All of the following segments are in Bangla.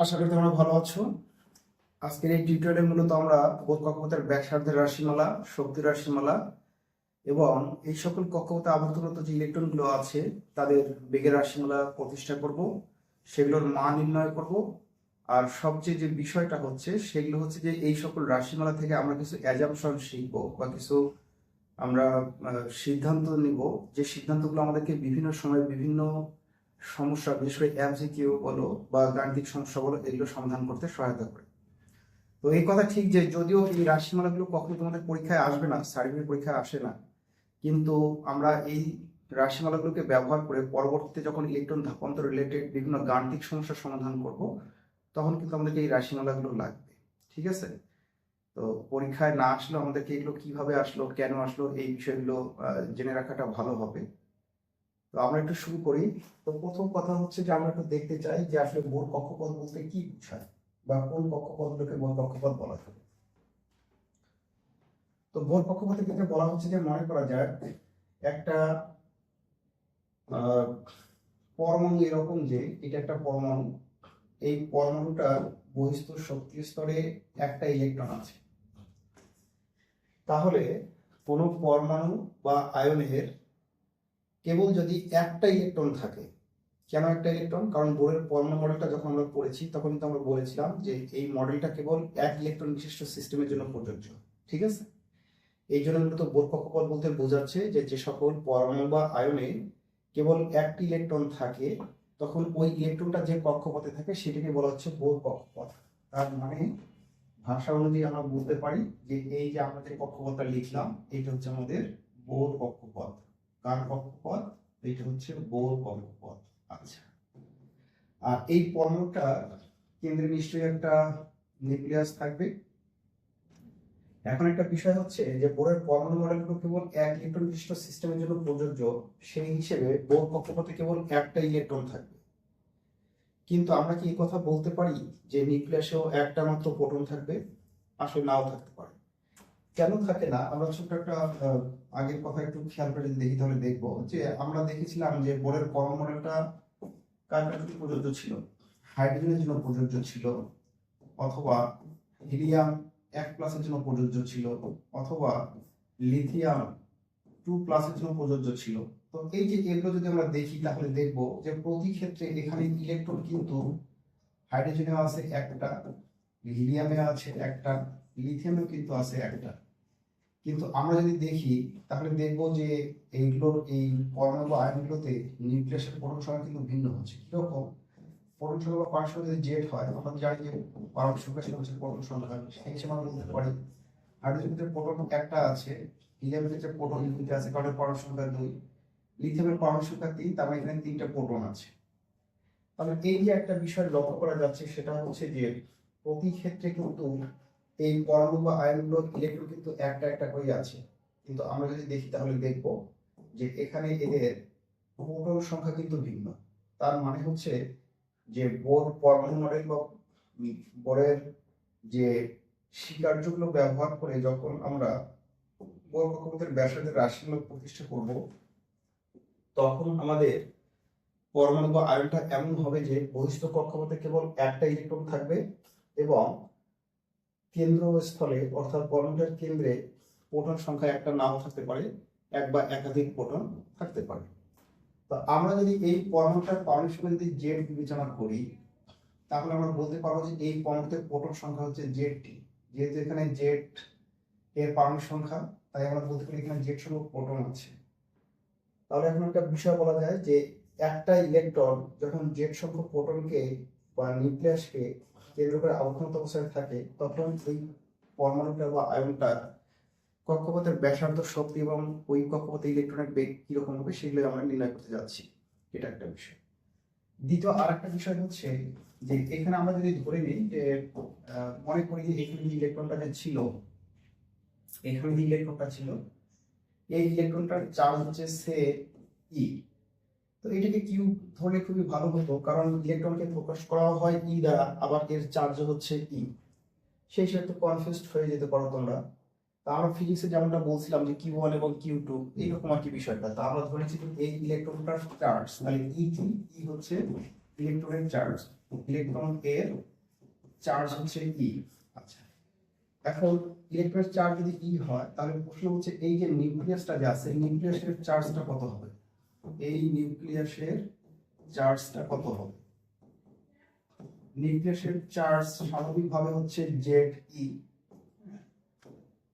আশা করি তোমরা ভালো আছো। আজকের এই টিউটোরিয়ালে মূলত আমরা বোর কক্ষপথের ব্যাসার্ধের রাশিমালা, শক্তি রাশিমালা এবং এই সকল কক্ষপথে আবর্তনরত যে ইলেকট্রনগুলো আছে তাদের বেগের রাশিমালা প্রতিষ্ঠা করব, সেগুলোর মান নির্ণয় করব। আর সবচেয়ে যে বিষয়টা হচ্ছে সেগুলো হচ্ছে যে এই সকল রাশিমালা থেকে আমরা কিছু অ্যাজাম্পশন শিখবো বা কিছু আমরা সিদ্ধান্ত নিব, যে সিদ্ধান্তগুলো আমাদেরকে বিভিন্ন সময় বিভিন্ন সমস্যা, বিশেষ করে এমসিকিউ বলো বা গাণিতিক সমস্যা বলো, এগুলো সমাধান করতে সহায়তা করে। তো এই কথা ঠিক যে যদিও এই রাশিমালাগুলো কখনো তোমাদের পরীক্ষায় আসবে না, সার্টিফিকেট পরীক্ষায় আসে না, কিন্তু আমরা এই রাশিমালাগুলোকে ব্যবহার করে পরবর্তীতে যখন ইলেকট্রন ধাপান্তর রিলেটেড বিভিন্ন গাণিতিক সমস্যার সমাধান করব, তখন কিন্তু আমাদেরকে এই রাশিমালাগুলো লাগবে। ঠিক আছে? তো পরীক্ষায় না আসলেও আমাদেরকে এগুলো কিভাবে আসলো, কেন আসলো, এই বিষয়গুলো জেনে রাখাটা ভালো হবে। তো আমরা একটু শুরু করি। তো প্রথম কথা হচ্ছে যে আমরা একটু দেখতে চাই যে আসলে বোর কক্ষপথ বলতে কি বোঝায় বা কোন কক্ষপথগুলোকে বোর কক্ষপথ বলা হয়। তো বোর কক্ষপথের ক্ষেত্রে বলা হচ্ছে যে মনে করা যায় একটা পরমাণু এরকম যে এটা একটা পরমাণু, এই পরমাণুটার বহিস্থ শক্তি স্তরে একটা ইলেকট্রন আছে। তাহলে কোনো পরমাণু বা আয়নের কেবল যদি একটা ইলেকট্রন থাকে, কেন একটা ইলেকট্রন? কারণ বোরের পরমাণু মডেলটা যখন আমরা পড়েছি তখন কিন্তু আমরা বলেছিলাম যে এই মডেলটা কেবল এক ইলেকট্রন বিশিষ্ট সিস্টেমের জন্য প্রযোজ্য। ঠিক আছে? এই জন্য মূলত বোর কক্ষপথ বলতে বোঝাচ্ছে যে যে সকল পরমাণু বা আয়নে কেবল একটি ইলেকট্রন থাকে, তখন ওই ইলেকট্রনটা যে কক্ষপথে থাকে সেটাকে বলা হচ্ছে বোর কক্ষপথ। তার মানে ভাষা অনুযায়ী আমরা বলতে পারি যে এই যে আমরা যে কক্ষপথটা লিখলাম এটা হচ্ছে আমাদের বোর কক্ষপথ। কার কক্ষপথ? এটা হচ্ছে বোর কক্ষপথ। আচ্ছা, আর এই পরমাণুটা কেন্দ্রে নিশ্চয়ই একটা নিউক্লিয়াস থাকবে। এখন একটা বিষয় হচ্ছে যে বোরের পরমাণু মডেলগুলো কেবল এক ইলেকট্রন বিশিষ্ট সিস্টেমের জন্য প্রযোজ্য, সেই হিসেবে বোর কক্ষপথে কেবল একটা ইলেকট্রন থাকবে। কিন্তু আমরা কি এই কথা বলতে পারি যে নিউক্লিয়াসেও একটা মাত্র প্রোটন থাকবে? আসলে নাও থাকতে পারে। কেন থাকে না? আমরা ছোট্ট একটা আগের কথা একটু খেয়াল করে যদি দেখি তাহলে দেখবো যে আমরা দেখেছিলাম যে বোরের পরমাণু মডেলটা কার কার জন্য প্রযোজ্য ছিল? হাইড্রোজেনের জন্য প্রযোজ্য ছিল, অথবা হিলিয়াম 1+ জন্য প্রযোজ্য ছিল, অথবা লিথিয়াম 2+ জন্য প্রযোজ্য ছিল। তো এই যে এগুলো যদি আমরা দেখি তাহলে দেখবো যে প্রতি ক্ষেত্রে এখানে ইলেকট্রন কিন্তু হাইড্রোজেনে আছে একটা, হিলিয়ামে আছে একটা, লিথিয়ামে কিন্তু আছে একটা। কিন্তু আমরা যদি দেখি তাহলে দেখবো যে এইগুলোর এই পরমাণু বা আয়নগুলোতে নিউক্লিয়াসের প্রোটন সংখ্যা কিন্তু ভিন্ন হচ্ছে। কিরকম? প্রোটন সংখ্যা বা পারমাণবিক সংখ্যা যদি জেড হয়, আমরা জানি যে পারমাণবিক সংখ্যা সেটা হচ্ছে প্রোটন সংখ্যা, সেই হিসেবে আমরা বলতে পারি হাইড্রোজেনের ক্ষেত্রে প্রোটন একটা আছে, হিলিয়ামের ক্ষেত্রে প্রোটন দুইটা আছে কারণ পারমাণবিক সংখ্যা 2, লিথিয়ামের পারমাণবিক সংখ্যা 3, তার মানে এখানে 3টা প্রোটন আছে। তাহলে এই যে একটা বিষয় লক্ষ্য করা যাচ্ছে সেটা হচ্ছে যে প্রতি ক্ষেত্রে কিন্তু এই পরমাণু বা আয়নগুলোর ইলেকট্রন কিন্তু একটা একটা করে আছে। কিন্তু আমরা যদি দেখি তাহলে দেখব যে এখানে এদের প্রোটন সংখ্যা কিন্তু ভিন্ন। তার মানে হচ্ছে যে বোর পরমাণু মডেল বা বোরের যে স্বীকার্যগুলো ব্যবহার করে যখন আমরা বোর কক্ষপথের ব্যাসার্ধের রাশিমালা প্রতিষ্ঠা করব, তখন আমাদের পরমাণু বা আয়নটা এমন হবে যে বহিস্থ কক্ষপথে কেবল একটা ইলেকট্রন থাকবে এবং কেন্দ্রস্থলে অর্থাৎ পরমাণুর কেন্দ্রে প্রোটন সংখ্যা একটা নাও থাকতে পারে, এক বা একাধিক প্রোটন থাকতে পারে। তো আমরা যদি এই পরমাণুটার পারমাণবিক সংখ্যা যদি জেড বিবেচনা করি, তাহলে আমরা বলতে পারবো যে এই পরমাণুতে প্রোটন সংখ্যা হচ্ছে জেডটি। যেহেতু এখানে জেড এর পারমাণবিক সংখ্যা, তাই আমরা বলতে পারি এখানে জেড সংখ্যক প্রোটন আছে। তাহলে এখন একটা বিষয় বলা যায় যে একটা ইলেকট্রন যখন জেড সংখ্যক প্রোটনকে বা নিউক্লিয়াসকে কেন্দ্র করে আবদ্ধ অবস্থায় থাকে, তখন এই পরমাণুটা বা আয়নটা কক্ষপথের ব্যাসার্ধ শক্তি এবং ওই কক্ষপথে ইলেকট্রনের বেগ কিরকম হবে সেগুলো আমরা নির্ণয় করতে যাচ্ছি। এটা একটা বিষয়। দ্বিতীয় আর একটা বিষয় হচ্ছে যে এখানে আমরা যদি ধরে নিই যে মনে করি যে এখানে যে ইলেকট্রনটা যে ছিল, এখানে যে ইলেকট্রনটা ছিল, এই ইলেকট্রনটার চার্জ হচ্ছে সে ই। তো এটাকে কিউ ধরলে খুবই ভালো হতো, কারণ ইলেকট্রনকে প্রকাশ করা হয় ই দ্বারা, আবার এর চার্জ হচ্ছে ই। সেই হিসেবে একটু কনফিউজড হয়ে যেতে পারো তোমরা। তা আমরা ফিজিক্সে যেমনটা বলছিলাম যে Q1 এবং Q2 এইরকম আর কি বিষয়টা। তা আমরা ধরেছি যে এই ইলেকট্রনটার চার্জ, তাহলে ই কি? ই হচ্ছে ইলেকট্রনের চার্জ, ইলেকট্রন এর চার্জ হচ্ছে ই। আচ্ছা, এখন ইলেকট্রনের চার্জ যদি ই হয় তাহলে প্রশ্ন হচ্ছে এই যে নিউক্লিয়াসটা যে আছে নিউক্লিয়াসের চার্জটা কত হবে, এই নিউক্লিয়াসের চার্জটা কত হবে। নিউক্লিয়াসের চার্জ স্বাভাবিকভাবে হচ্ছে জেড ই,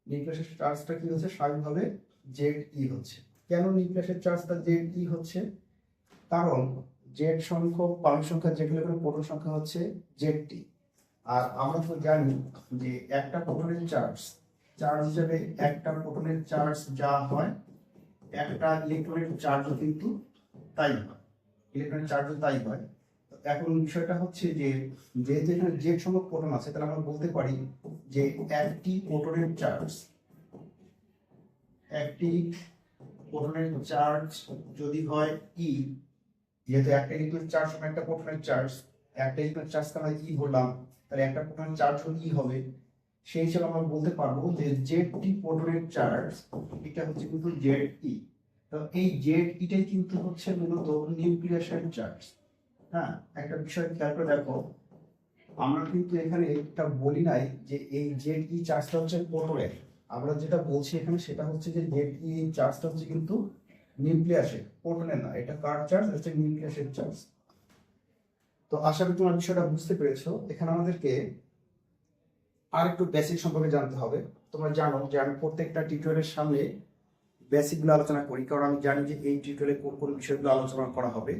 নিউক্লিয়াসের চার্জটা কি হচ্ছে স্বাভাবিকভাবে জেড ই হচ্ছে। কেন নিউক্লিয়াসের চার্জটা জেড ই হচ্ছে, কারণ জেড সংখ্যক পারমাণবিক সংখ্যা যেগুলো করে প্রোটন সংখ্যা হচ্ছে জেড টি। আর আমরা তো জানি যে একটা প্রোটনের চার্জ হিসেবে একটা প্রোটনের চার্জ যা হয় একটা ইলেকট্রনের চার্জও কিন্তু তাই হয়, ইলেকট্রনের চার্জও তাই হয়। এখন বিষয়টা হচ্ছে যে যেহেতু এখানে জেড সংখ্যক প্রোটন আছে তাহলে আমরা বলতে পারি যে একটি প্রোটনের চার্জ যদি হয় ই, যেহেতু একটা ইলেকট্রনের চার্জ সমান একটা প্রোটনের চার্জ, একটা ইলেকট্রনের চার্জ আমরা ই বললাম, তাহলে একটা প্রোটনের চার্জ হলে ই হবে। সেই হিসেবে আমরা বলতে পারবো যে জেড টি প্রোটনের চার্জ এটা হচ্ছে কিন্তু জেড ই। তো এই জেড ইটাই কিন্তু হচ্ছে মূলত নিউক্লিয়াসের চার্জ। হ্যাঁ, একটা বিষয় খেয়াল করে দেখো, আমরা কিন্তু এখানে একটা বলি নাই যে এই জেড ই চার্জটা হচ্ছে প্রোটনের, আমরা যেটা বলছি এখানে সেটা হচ্ছে যে জেড ই চার্জটা হচ্ছে কিন্তু নিউক্লিয়াসের, প্রোটনের না। এটা কার চার্জ, হচ্ছে নিউক্লিয়াসের চার্জ। তো আশা করি তোমরা বিষয়টা বুঝতে পেরেছো। এখানে আমাদেরকে আর একটু বেসিক সম্পর্কে জানতে হবে। তোমরা জানো যে আমি প্রত্যেকটা টিউটোরিয়ালের সামনে বেসিকগুলো আলোচনা করি, কারণ আমি জানি যে এই টিউটোরিয়ালে কোন কোন বিষয়গুলো আলোচনা করা হবে।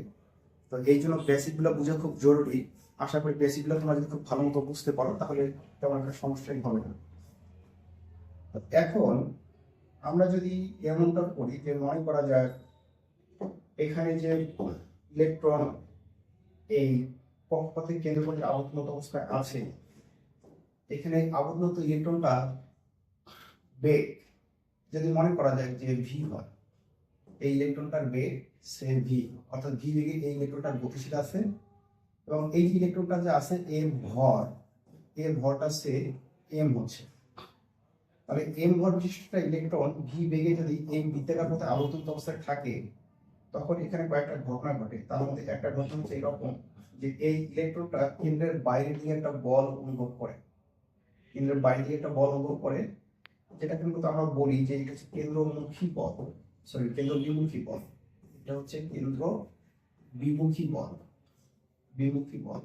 তো এই জন্য বেসিকগুলো বোঝা খুব জরুরি। আশা করি বেসিকগুলো তোমরা যদি খুব ভালো মতো বুঝতে পারো তাহলে তেমন একটা সমস্যাই হবে না। এখন আমরা যদি এমনটা করি যে মনে করা যায় এখানে যে ইলেকট্রন এই কক্ষপথের কেন্দ্র করে আবদ্ধ অবস্থায় আছে, এখানে আবদ্ধ ইলেকট্রনটা বেগ যদি মনে করা যায় যে ভি হয়, এই ইলেকট্রনটার বেগ সে ভি, অর্থাৎ ভি বেগে এই ইলেকট্রনটা গতিশীল আছে, এবং এই ইলেকট্রনটা যে আছে এর ভরটা সে এম হচ্ছে। তাহলে এম ভর বিশিষ্ট ইলেকট্রন ভি বেগে যদি এই বৃত্তাকার পথে আবর্তিত অবস্থায় থাকে তখন এখানে কয়েকটা ঘটনা ঘটে। তার মধ্যে একটা ঘটনা হচ্ছে এরকম যে এই ইলেকট্রনটা কেন্দ্রের বাইরে দিয়ে একটা বল অনুভব করে, কেন্দ্রের বাইরে দিয়ে একটা বল অনুভব করে, যেটা কিন্তু আমরা বলি যে এটা হচ্ছে কেন্দ্র বিমুখী বল। এটা হচ্ছে কেন্দ্র বিমুখী বল।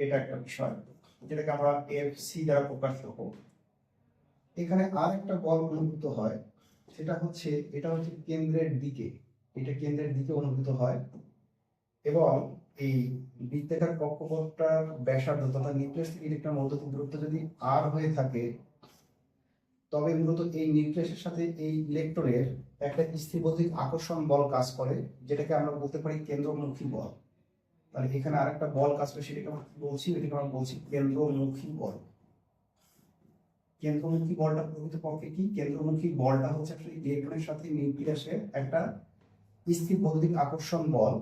এটা একটা বিষয় যেটাকে আমরা এফসি দ্বারা প্রকাশ করব। এখানে আর একটা বল অনুভূত হয়, সেটা হচ্ছে এটা হচ্ছে কেন্দ্রের দিকে, এটা কেন্দ্রের দিকে অনুভূত হয়, এবং এই বৃত্তাকার কক্ষপথটার ব্যাসার্ধ তথা নিউক্লিয়াস থেকে ইলেকট্রনের মধ্যবর্তী দূরত্ব যদি আর হয়ে থাকে তবে মূলত এই নিউক্লিয়াসের সাথে এই ইলেকট্রনের একটা স্থিতিবৌদ্ধিক আকর্ষণ বল কাজ করে, যেটাকে আমরা বলতে পারি কেন্দ্রমুখী বল। তাহলে এখানে আরেকটা বল কাজ করে, সেটাকে আমরা বলছি, এটাকে আমরা বলছি কেন্দ্রমুখী বল। কেন্দ্রমুখী বলটা প্রকৃতপক্ষে কি, কেন্দ্রমুখী বলটা হচ্ছে আসলে ইলেকট্রনের সাথে নিউক্লিয়াসের একটা স্থিতিবৌদ্ধিক আকর্ষণ বল,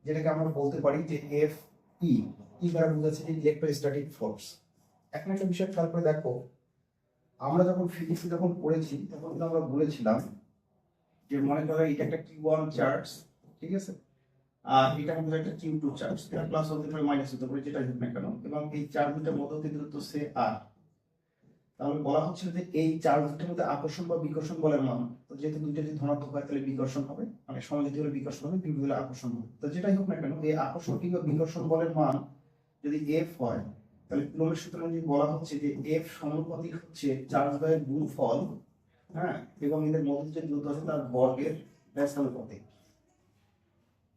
যেটাকে আমরা বলতে পারি যে এফ ই দ্বারা বোঝাচ্ছে যে ইলেকট্রোস্ট্যাটিক ফোর্স। এখন একটা বিষয় খেয়াল করে দেখো, আমরা যখন ফিজিক্স যখন পড়েছি তখন আমরা বলেছিলাম যে মনে করো এটা একটা Q1 চার্জ, ঠিক আছে, আর এটা আমাদের একটা Q2 চার্জ, এটা প্লাস হতে পারে মাইনাস হতে পারে, যেটাই হোক না কেন, এবং এই চার্জ দুটার মধ্যবর্তী দূরত্ব সে আর। তাহলে বলা হচ্ছে যে এই চার্জ দুটার মধ্যে আকর্ষণ বা বিকর্ষণ বলের মান, তো যেহেতু দুইটা যদি ধনাত্মক হয় তাহলে বিকর্ষণ হবে, মানে সমানুপাতিক হলে বিকর্ষণ হবে, বিপরীত হলে আকর্ষণ হবে। তো যেটাই হোক না কেন এই আকর্ষণ কিংবা বিকর্ষণ বলের মান যদি এফ হয় তাহলে কুলম্বের সূত্র অনুযায়ী বলা হচ্ছে যে এফ সমানুপাতিক হচ্ছে চার্জ দ্বয়ের গুণফল, হ্যাঁ, এবং এদের মধ্যে যে দূরত্ব আছে তার বর্গের ব্যস্তানুপাতিক।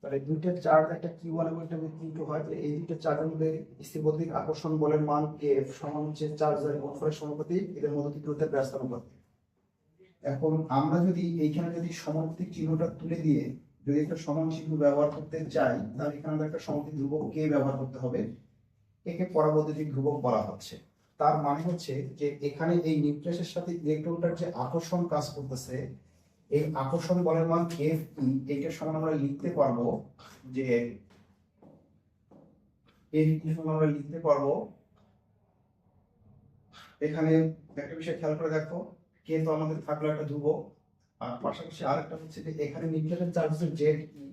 তাহলে দুইটা চার্জ, একটা Q1 এবং একটা Q2 হয়, তাহলে এই দুইটা চার্জের মধ্যে স্থিতিবৌদ্ধিক আকর্ষণ বলের মান F সমান হচ্ছে চার্জ দ্বয়ের গুণফলের সমানুপাতিক, এদের মধ্যে দূরত্বের ব্যস্তানুপাতিক। এখন আমরা যদি এইখানে যদি সমানুপাতিক চিহ্নটা তুলে দিয়ে যদি একটা সমান চিহ্ন ব্যবহার করতে চাই তাহলে এখানে আমাদের একটা সমানুপাতিক ধ্রুবক কে ব্যবহার করতে হবে, একে পরাবৈদ্যুতিক ধ্রুবক বলা হচ্ছে। তার মানে হচ্ছে যে এখানে এই নিউক্লিয়াসের সাথে ইলেকট্রনটার যে আকর্ষণ কাজ করতেছে, এই আকর্ষণ বলের মান F ই, এইটার সমান আমরা লিখতে পারবো যে F ই সমান আমরা লিখতে পারবো, এখানে একটা বিষয় খেয়াল করে দেখো, কে তো আমাদের থাকলো একটা ধ্রুবক, আর পাশাপাশি আরেকটা হচ্ছে যে এখানে নিউক্লিয়াসের চার্জ হচ্ছে জেড ই,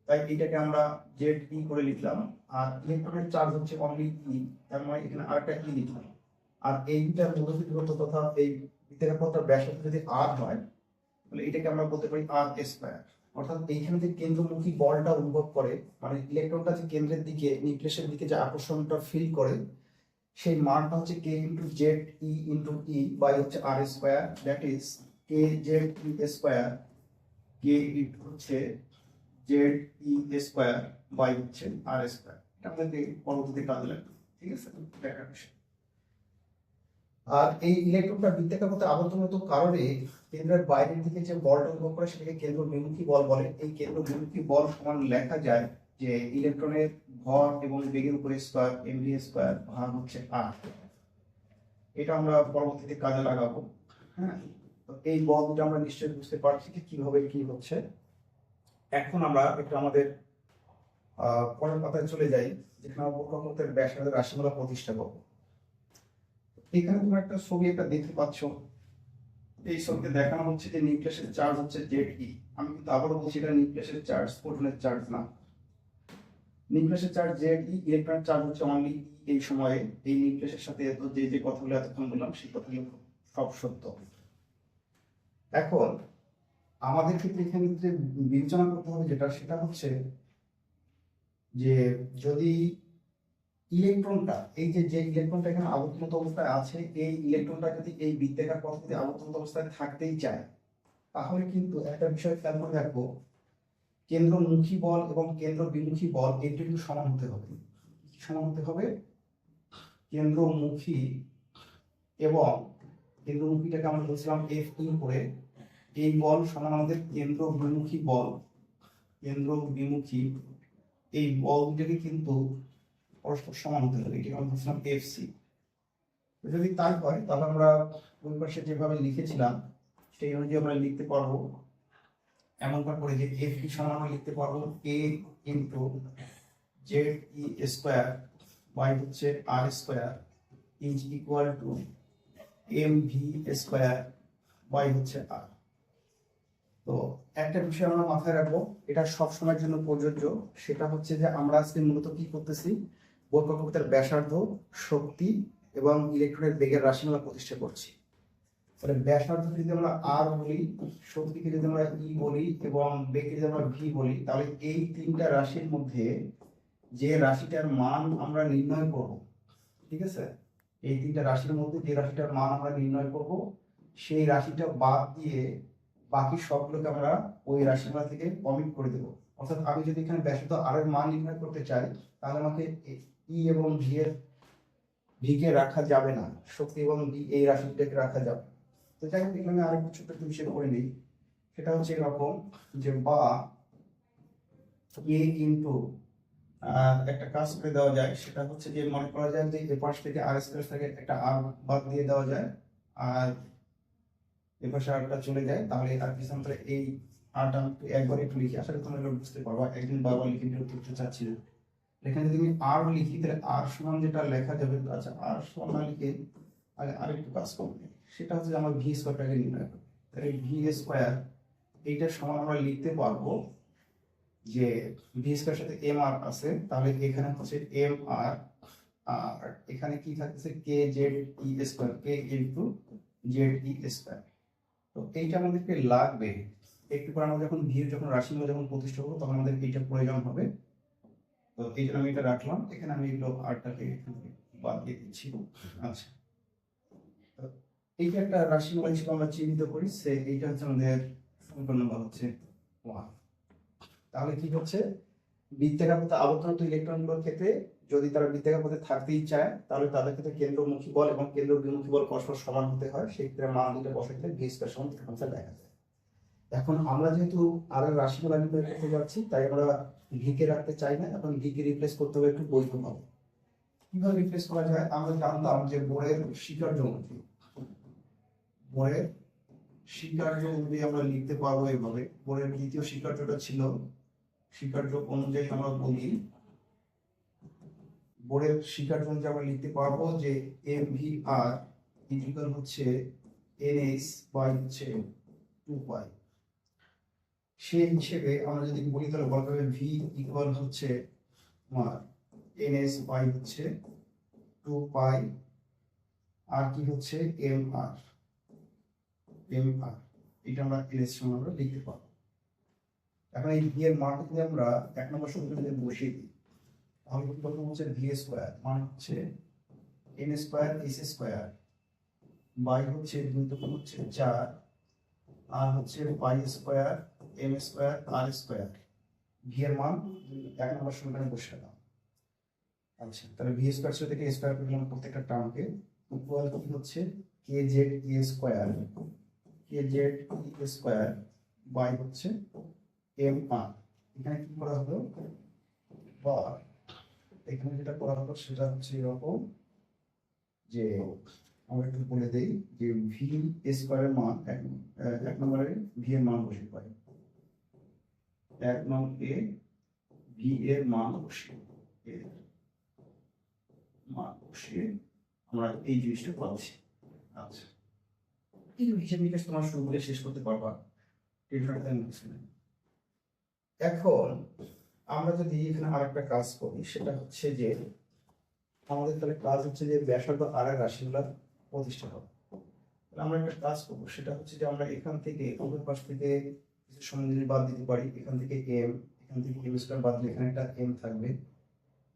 তাই এইটাকে আমরা জেড ই করে লিখলাম। আর ইলেকট্রনের চার্জ হচ্ছে অনলি ই, তার মানে এখানে আরেকটা ই লিখলাম। আর এইটার মধ্যে দূরত্ব তথা এই বৃত্তাকার পথটার ব্যাসার্ধ যদি আর হয়, তাহলে এটাকে আমরা বলতে পারি আর স্কয়ার। অর্থাৎ এইখানে যে কেন্দ্রমুখী বলটা অনুভব করে, মানে ইলেকট্রনটা যে কেন্দ্রের দিকে নিউক্লিয়াসের দিকে যে আকর্ষণটা ফিল করে, সেই মানটা হচ্ছে কে into z e into e by হচ্ছে r square, that is k Z E square, k into হচ্ছে জেড ই স্কয়ার বাই হচ্ছে আর স্কয়ার। এটা আমাদের পরবর্তীতে কাজে লাগবে, ঠিক আছে? দেখার বিষয়। আর এই ইলেকট্রনটা বৃত্তাকার পথে আবর্তনরত কারণে কেন্দ্রের বাইরের দিকে যে বলটা অনুভব করে সেটাকে কেন্দ্র বিমুখী বল বলে। এই কেন্দ্র বিমুখী বল সমান লেখা যায় যে ইলেকট্রনের ভর এবং বেগের উপরে স্কয়ার এমভি স্কয়ার ভাগ হচ্ছে আর। এটা আমরা পরবর্তীতে কাজে লাগাবো। হ্যাঁ, তো এই বল দুটো আমরা নিশ্চয়ই বুঝতে পারছি যে কিভাবে কি হচ্ছে। এখন আমরা একটু আমাদের পরের পাতায় চলে যাই, যেখানে আমরা বক্রপথের ব্যাসার্ধের রাশিমালা প্রতিষ্ঠা করবো। এখানে তোমরা একটা ছবি একটা দেখতে পাচ্ছ। এই ছবিতে দেখানো হচ্ছে যে নিউক্লিয়াসের চার্জ হচ্ছে জেড ই। আমি কিন্তু আবারও বলছি এটা নিউক্লিয়াসের চার্জ, প্রোটনের চার্জ না। নিউক্লিয়াসের চার্জ জেড ই, ইলেকট্রনের চার্জ হচ্ছে অনলি ই। এই সময়ে এই নিউক্লিয়াসের সাথে যে যে কথাগুলো এতক্ষণ বললাম সেই কথাগুলো সব সত্য। এখন আমাদের ক্ষেত্রে এখানে যে বিবেচনা করতে হবে যেটা, সেটা হচ্ছে যে যদি ইলেকট্রনটা এই যে যে ইলেকট্রনটা এখানে আবর্তনত অবস্থায় আছে, এই ইলেকট্রনটা যদি এই বৃত্তাকার পথে আবর্তনত অবস্থায় থাকতেই চায়, তাহলে কিন্তু একটা বিষয় খেয়াল করে রাখবো, কেন্দ্রমুখী বল এবং কেন্দ্র বিমুখী বল এটি কিন্তু সমান হতে হবে। সমান হতে হবে। কেন্দ্রমুখী এবং কেন্দ্রমুখীটাকে আমরা বলছিলাম এফ ই করে, এই বল সমান আমাদের কেন্দ্র বিমুখী বল। কেন্দ্র বিমুখী এই বল দুটাকে কিন্তু পরস্পর সমান হতে হবে, এটাকে আমরা বলছিলাম এফ সি। যদি তাই হয় তাহলে আমরা ওই পাশে যেভাবে লিখেছিলাম সেই অনুযায়ী আমরা লিখতে পারবো এমনটা করে যে এফ কি সমান আমরা লিখতে পারবো a into z E square by হচ্ছে r square is equal to m v square by হচ্ছে আর। তো একটা বিষয় আমরা মাথায় রাখবো, এটা সব সময়ের জন্য প্রযোজ্য। সেটা হচ্ছে যে আমরা আজকে মূলত কি করতেছি, বক্রপথের ব্যাসার্ধ, শক্তি এবং ইলেকট্রনের বেগের রাশিমালা প্রতিষ্ঠা করছি। তাহলে ব্যাসার্ধ যদি আমরা আর বলি, শক্তিকে যদি আমরা ই বলি এবং বেগকে যদি আমরা ভি বলি, তাহলে এই তিনটা রাশির মধ্যে যে রাশিটার মান আমরা নির্ণয় করব, ঠিক আছে, এই তিনটা রাশির মধ্যে যে রাশিটার মান আমরা নির্ণয় করব, সেই রাশিটা বাদ দিয়ে বাকি সবগুলোকে আমরা ওই রাশিমালা থেকে কমিট করে দেবো। অর্থাৎ আমি যদি এখানে ব্যাসার্ধ আর এর মান নির্ণয় করতে চাই, তাহলে আমাকে ই এবং ভি কে রাখা যাবে না, শক্তি এবং বি এই রাশিটাকে রাখা যাবে। তো যাই হোক, এখানে আরেকটু ছোট্ট একটু বিষয় করে নিই। সেটা হচ্ছে এরকম যে বা এ ইন্টু একটা কাজ করে দেওয়া যায়, সেটা হচ্ছে যে মনে করা যায় যে এ পাশ থেকে আর স্কয়ার থেকে একটা আর বাদ দিয়ে দেওয়া যায়, আর এ পাশে আরটা চলে যায়, তাহলে আর কিছু আমরা এই আরটা একবার একটু লিখি, আশা করি তোমরা এগুলো বুঝতে পারবা। একদিন বারবার লিখে বিরক্ত করতে চাচ্ছি না। এখানে যদি আমি আর লিখি তাহলে আর সমান যেটা লেখা যাবে, আচ্ছা আর সমান না লিখে আগে আরেকটু কাজ করবে, সেটা হচ্ছে আমার ভি স্কোয়ারটাকে নির্ণয় করবে। তাহলে ভি স্কোয়ার এইটার সমান আমরা লিখতে পারবো যে ভি স্কোয়ার সাথে এম আর আছে, তাহলে এখানে হচ্ছে এম আর, আর এখানে কি থাকতেছে কে জেড ই স্কোয়ার, কে ইন্টু জেড ই স্কোয়ার। তো এইটা আমাদেরকে লাগবে একটু পর আমরা যখন ভি যখন রাশিমালা যখন প্রতিষ্ঠা করবো তখন আমাদের এইটা প্রয়োজন হবে। তো এই জন্য আমি এটা রাখলাম, এখানে আমি এগুলো আরটাকে বাদ দিয়ে দিচ্ছি। আচ্ছা, এইটা একটা রাশিমালা হিসেবে আমরা চিহ্নিত করি, সে এইটা হচ্ছে আমাদের সমীকরণ নম্বর হচ্ছে 1। তাহলে কি হচ্ছে, বৃত্তাকার পথে আবর্তনত ইলেকট্রনগুলোর ক্ষেত্রে যদি তারা বৃত্তাকার পথে থাকতেই চায়, তাহলে তাদের ক্ষেত্রে কেন্দ্রমুখী বল এবং কেন্দ্র বিমুখী বল পরস্পর সমান হতে হয়। সেই ক্ষেত্রে মান দুটো বসাইলে ভি স্কয়ার সমান দেখা যায়। এখন আমরা যেহেতু আর এর রাশিমালা নির্ণয় করতে যাচ্ছি, তাই আমরা ভি কে রাখতে চাই না, এখন ভি কে রিপ্লেস করতে হবে একটু বৈধভাবে। কিভাবে রিপ্লেস করা যায়, আমরা জানতাম যে বোরের স্বীকার্য অনুযায়ী, বোরের স্বীকার্য অনুযায়ী আমরা লিখতে পারবো এইভাবে। বোরের দ্বিতীয় স্বীকার্যটা ছিল, স্বীকার্য অনুযায়ী আমরা বলি, বোরের স্বীকার্য অনুযায়ী আমরা লিখতে পারবো যে এম ভি আর ইকুয়াল হচ্ছে এন এইচ বাই হচ্ছে 2 পাই। সেই হিসেবে আমরা যদি বলি তাহলে বলা যাবে ভি ইকুয়াল হচ্ছে আমার এনএস পাই হচ্ছে 2 পাই আর কি হচ্ছে এম আর এটা আমরা এনএস সমান আমরা লিখতে পারবো। এখন এই ভি এর মানটা যদি আমরা 1 নম্বর সমীকরণে বসিয়ে দিই তাহলে প্রথম হচ্ছে ভি স্কয়ার মানে হচ্ছে N square S square by হচ্ছে 2 দুগুণ হচ্ছে 4 আর হচ্ছে পাই স্কয়ার এম স্কয়ার আর স্কয়ার ভি এর মান 1 নম্বর সমীকরণে বসিয়ে দাও। আচ্ছা তাহলে ভি স্কয়ার থেকে স্কয়ার করলাম প্রত্যেকটা টার্মকে ইকুয়াল কি হচ্ছে কে জেড ই স্কয়ার বাই হচ্ছে এম আর। এখানে কি করা হলো বা এখানে যেটা করা হলো সেটা হচ্ছে এরকম যে আমরা একটু বলে দেই যে ভি স্কয়ারের মান এক নম্বরে ভি এর মান বসিয়ে পাই 1 নং এ ভি এর মান বসিয়ে আমরা এই জিনিসটা পাচ্ছি। আচ্ছা এই হিসাব নিকাশ তোমার শুরু করে শেষ করতে পারবা এখন আমরা যদি এখানে আরেকটা কাজ করি সেটা হচ্ছে যে আমাদের তাহলে কাজ হচ্ছে যে ব্যাসার্ধ আর এর রাশিগুলো প্রতিষ্ঠা হবে। আমরা একটা কাজ করবো সেটা হচ্ছে যে আমরা এখান থেকে উভয় পাশ থেকে কিছু সময় বাদ দিতে পারি। এখান থেকে এখান থেকে এম স্কয়ার বাদ দিলে এখানে একটা এম থাকবে,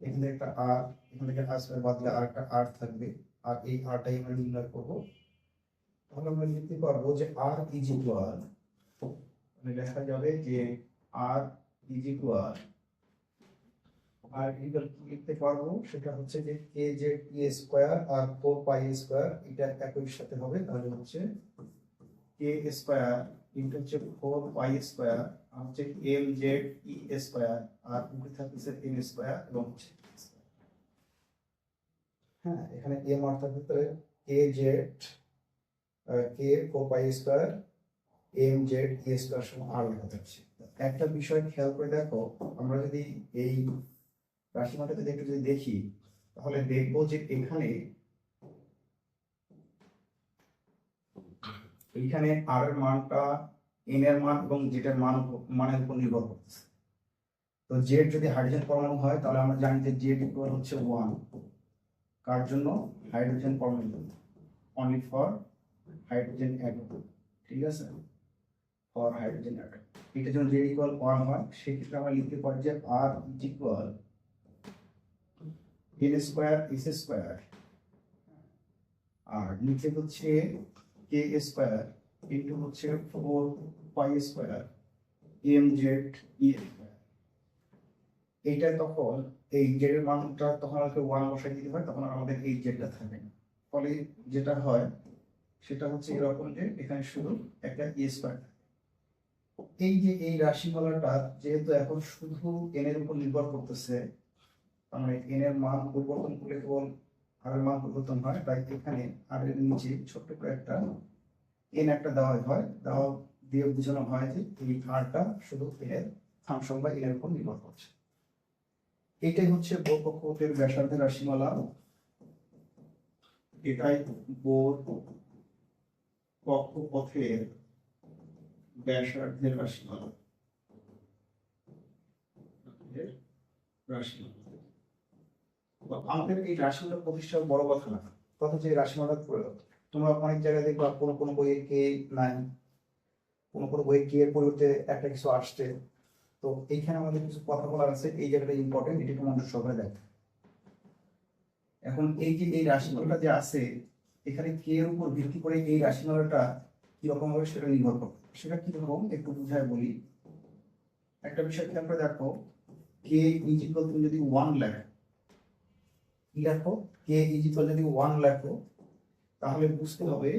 এখান থেকে একটা আর, এখান থেকে আর স্কয়ার বাদ দিলে আর একটা আর থাকবে আর এই আরটাই আমরা নির্ণয় করবো। তাহলে আমরা লিখতে পারবো যে আর ইজ ইকুয়াল লেখা যাবে যে আর ইজ ইকুয়াল আর লিখতে পারবো সেটা হচ্ছে যে কে জেড ই স্কয়ার আর 4 পাই স্কয়ার এটা একই সাথে হবে। তাহলে হচ্ছে কে স্কয়ার ইনটু হচ্ছে 4 পাই স্কয়ার আর হচ্ছে এম জেড ই স্কয়ার আর উপরে থাকছে এন স্কয়ার এবং হচ্ছে হ্যাঁ এখানে এম আর থাকবে তাহলে কে জেড কে 4 পাই স্কয়ার এম জেড ই স্কয়ার সমান আর লেখা যাচ্ছে। একটা বিষয় খেয়াল করে দেখো আমরা যদি এই রাশিমালাটা যদি একটু যদি দেখি তাহলে দেখবো যে এখানে আর এর মানটা এন এর মান এবং জেড এর মানের উপর নির্ভর করতেছে। তো জেড যদি হাইড্রোজেন পরমাণু হয় তাহলে আমরা জানি যে জেড ইকুয়াল হচ্ছে 1 কার জন্য হাইড্রোজেন পরমাণু অনলি ফর হাইড্রোজেন অ্যাটম, ঠিক আছে ফর হাইড্রোজেন অ্যাটম। এটা যখন জেড ইকুয়াল 1 হয় সেই ক্ষেত্রে আমরা লিখতে পারি যে r is equal n square S square আর নিচে হচ্ছে কে স্কয়ার ইনটু হচ্ছে 4 পাই স্কয়ার এম জেড ই স্কয়ার। এইটা তখন এই জেড এর মানটা তখন আমাকে 1 বসাই দিতে হয়, তখন আমাদের এই জেডটা থাকবে না। ফলে যেটা হয় সেটা হচ্ছে এরকম যে এখানে শুধু একটা ই স্কয়ার। এই যে এই রাশিমালাটা যেহেতু এখন শুধু এন এর উপর নির্ভর করতেছে মানে এন এর মান পরিবর্তন করলে কেবল আর এর মান পরিবর্তন হয়, তাই এখানে আর এর নিচে ছোট্ট করে একটা এন একটা দেওয়া দিয়ে বোঝানো হয় যে এই আরটা শুধু এন এর ফাংশন বা এন এর উপর নির্ভর করছে। এটাই হচ্ছে বোর কক্ষপথের ব্যাসার্ধের রাশিমালা, এটাই বোর কক্ষপথের ব্যাসার্ধের রাশিমালা। আমাদের এই রাশিমালা প্রতিষ্ঠা বড় কথা না, অথচ এই রাশিমালা তোমরা অনেক জায়গায় দেখবা কোনো বইয়ে কে নাই, কোনো বইয়ে কে এর পরিবর্তে একটা কিছু আসছে। তো এইখানে আমাদের কিছু কথা বলার আছে, এই জায়গাটা ইম্পর্টেন্ট, এটি মনোযোগ সহকারে দেখো। এখন এই যে এই রাশিমালাটা যে আছে এখানে কে এর উপর ভিত্তি করে এই রাশিমালাটা কিরকম হবে সেটা নির্ভর করে। সেটা কিরকম একটু বুঝায় বলি। একটা বিষয় খেয়াল করে দেখো, কে ইজ ইকুয়াল তুমি যদি 1 লেখো, কি লেখো কে ইজ ইকুয়াল যদি 1 লেখো তাহলে বুঝতে হবে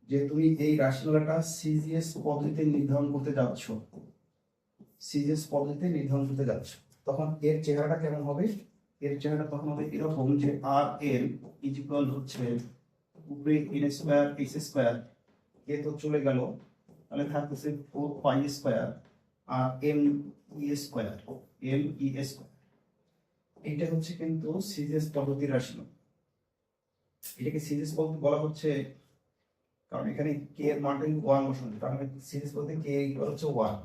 যে তুমি এই রাশিমালাটা সিজিএস পদ্ধতিতে নির্ধারণ করতে যাচ্ছ। সিজিএস পদ্ধতিতে নির্ধারণ করতে যাচ্ছ তখন এর চেহারাটা কেমন হবে? এর চেহারাটা তখন হবে এরকম যে আর এন ইজ ইকুয়াল হচ্ছে উপরে N square S square, K তো চলে গেল তাহলে থাকতেছে 4 পাই স্কয়ার আর এম ই স্কয়ার এইটা হচ্ছে কিন্তু সিজিএস পদ্ধতির রাশিমালা। এটাকে সিরিজ পদ্ধতি বলা হচ্ছে কারণ এখানে কে এর মানটা 1 বসানো, তার মানে সিরিজ পদ্ধতি কে ইকুয়াল হচ্ছে 1।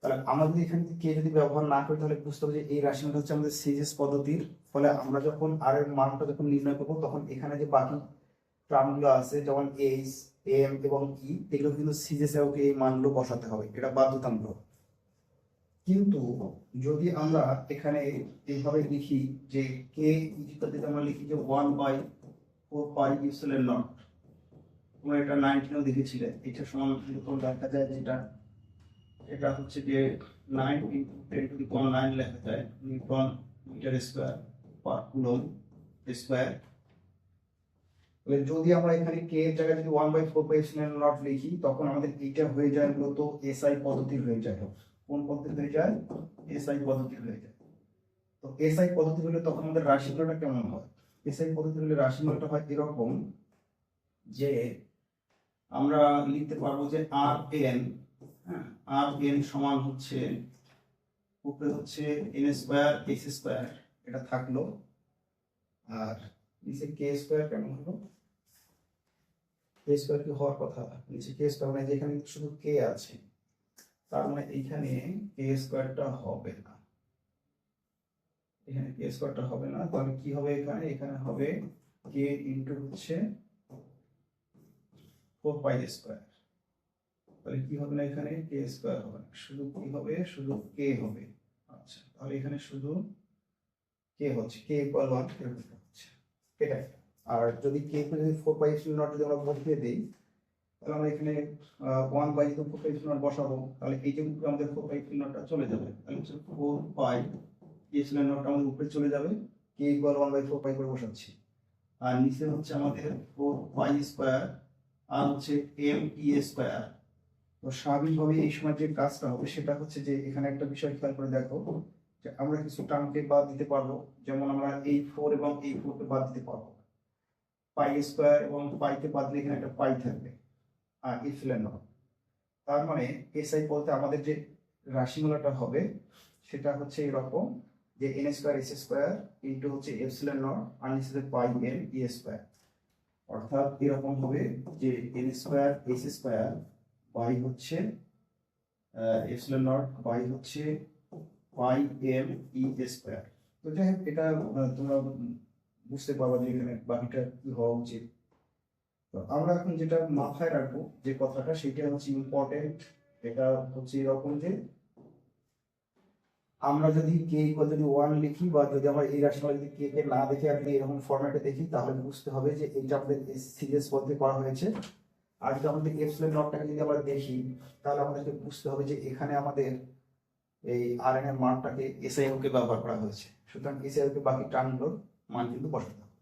তাহলে আমরা যদি এখানে কে যদি ব্যবহার না করি তাহলে বুঝতে হবে যে এই রাশিমালা হচ্ছে আমাদের সিজিএস পদ্ধতির। ফলে আমরা যখন আর এর মানটা যখন নির্ণয় করবো তখন এখানে যে বাকি টার্মগুলো আছে যেমন এইচ, এম এবং ই, এগুলো কিন্তু সিজিএস এর এই মানগুলো বসাতে হবে, এটা বাধ্যতামূলক। কিন্তু যদি আমরা এখানে এইভাবে লিখি যে কে ইকুয়াল যদি আমরা লিখি যে 1/4 পাই ইপসিলন নট, তোমরা এটা 19 দেখেছিলে, এটা সমান কিন্তু দেখা যায় যেটা এটা হচ্ছে যে 9 × 10⁹ লেখা যায় newton metre square per coulomb square. তাহলে যদি আমরা এখানে কে এর জায়গায় যদি 1/4 লিখি তখন আমাদের এটা হয়ে যায় মূলত এসআই পদ্ধতি হয়ে যায়। কোন পদ্ধতি হয়ে যায়? এসআই পদ্ধতি হয়ে যায়। তো এসআই পদ্ধতি হলে তখন আমাদের রাশিমালাটা কেমন হয়? এসআই পদ্ধতি হলে রাশিমালাটা হয় এরকম যে আমরা লিখতে পারবো যে আর এন, আর এন সমান হচ্ছে উপরে হচ্ছে এন স্কয়ার এক্স স্কয়ার, এটা থাকলো, আর নিচে কে স্কয়ার কেমন হলো? কে স্কয়ার কি হওয়ার কথা? নিচে কে স্কয়ার মানে যেখানে শুধু কে আছে, তার মানে এইখানে কে স্কয়ারটা হবে না, এখানে কে স্কয়ারটা হবে না। তাহলে কি হবে? এখানে এখানে হবে কে ইনটু হচ্ছে 4 পাই স্কয়ার। তাহলে কি হবে না, এখানে কে স্কয়ার হবে না, শুধু কি হবে? শুধু কে হবে। আচ্ছা, তাহলে এখানে শুধু কে হচ্ছে, কে ইকুয়াল 1 হচ্ছে এটা। আর যদি কে কে যদি 4 পাই এপসিলন নট যদি আমরা বসিয়ে দিই তাহলে আমরা এখানে 1/4 পাই এপসিলন নট বসাবো, তাহলে এই যে উপরে আমাদের 4 পাই এপসিলন নটটা চলে যাবে, তাহলে হচ্ছে 4 পাই এপসিলন নট আমাদের উপরে চলে যাবে, কে ইকুয়াল 1/4 পাই করে বসাচ্ছি। আর নিচে হচ্ছে আমাদের 4 পাই স্কয়ার আর হচ্ছে এম ই স্কয়ার। তো স্বাভাবিকভাবে এই সময় যে কাজটা হবে সেটা হচ্ছে যে এখানে একটা বিষয় খেয়াল করে দেখো যে আমরা কিছু টার্মকে বাদ দিতে পারবো, যেমন আমরা এই 4 এবং এই 4 কে বাদ দিতে পারবো, পাই স্কয়ার এবং পাইকে বাদ দিলে এখানে একটা পাই থাকবে আর ইপসিলন নট। তার মানে এসআই বলতে আমাদের যে রাশিমালাটা হবে সেটা হচ্ছে এরকম যে N square S square into হচ্ছে এপসিলন নট আর নিচে পাই এম ই স্কয়ার, অর্থাৎ এরকম হবে যে N square S square by হচ্ছে এপসিলন নট বাই হচ্ছে পাই এম ই স্কয়ার। তো যাই হোক এটা তোমরা বুঝতে পারবা যে এখানে বাকিটা কি হওয়া উচিত। তো আমরা এখন যেটা মাথায় রাখবো যে কথাটা সেটা হচ্ছে ইম্পর্টেন্ট, এটা হচ্ছে এরকম যে আমরা যদি কে ইকুয়াল যদি 1 লিখি বা যদি আমরা এই রাশিমালা যদি কে কে না দেখে আপনি এরকম ফরম্যাটে দেখি তাহলে বুঝতে হবে যে এইটা আমাদের সিরিয়াস পদ্ধতি করা হয়েছে। আর যদি আমাদের এপসিলন নটটাকে যদি আমরা দেখি তাহলে আমাদেরকে বুঝতে হবে যে এখানে আমাদের এই আরএন এর মানটাকে এসআইও কে ব্যবহার করা হয়েছে, সুতরাং এসআইও কে বাকি টার্মগুলোর মান কিন্তু বসাতে হবে।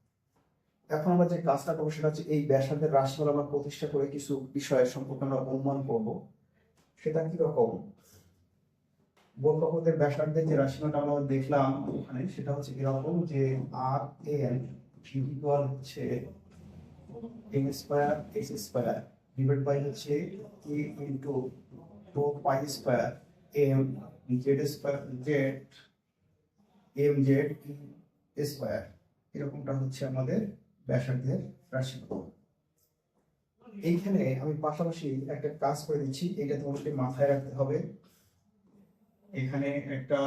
এখন আমরা যে কাজটা করবো সেটা হচ্ছে এই ব্যাসার্ধের রাশিমালা আমরা প্রতিষ্ঠা করে কিছু বিষয়ের সম্পর্কে আমরা অনুমান করব। সেটা কি রকম? বক্রপথের ব্যাসার্ধের যে রাশিমালাটা আমরা দেখলাম ওখানে সেটা হচ্ছে এরকম যে আর এন ইকুয়াল হচ্ছে m square x square divide by হচ্ছে k into 4 pi square m z square z m z square, এরকমটা হচ্ছে আমাদের ব্যাসার্ধের রাশিমালা। এইখানে আমি পাশাপাশি একটা কাজ করে দিচ্ছি, এটা তোমাদেরকে মাথায় রাখতে হবে। এখানে একটা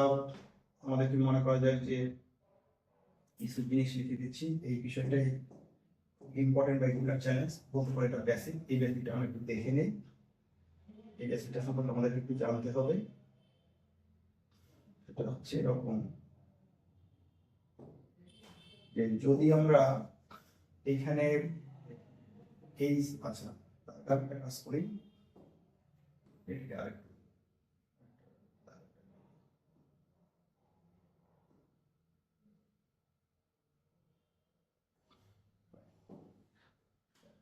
আমাদেরকে মনে করা যায় যে কিছু জিনিস লিখে দিচ্ছি, এই বিষয়টাই ইম্পর্টেন্ট বা রেগুলার চ্যালেঞ্জ বলতে পারে, এটা বেসিক। এই বেসিকটা আমরা একটু দেখে নিই, এই বেসিকটা সম্পর্কে আমাদেরকে একটু জানতে হবে। এটা হচ্ছে এরকম যে যদি আমরা এইখানে এই আচ্ছা একটা কাজ করি,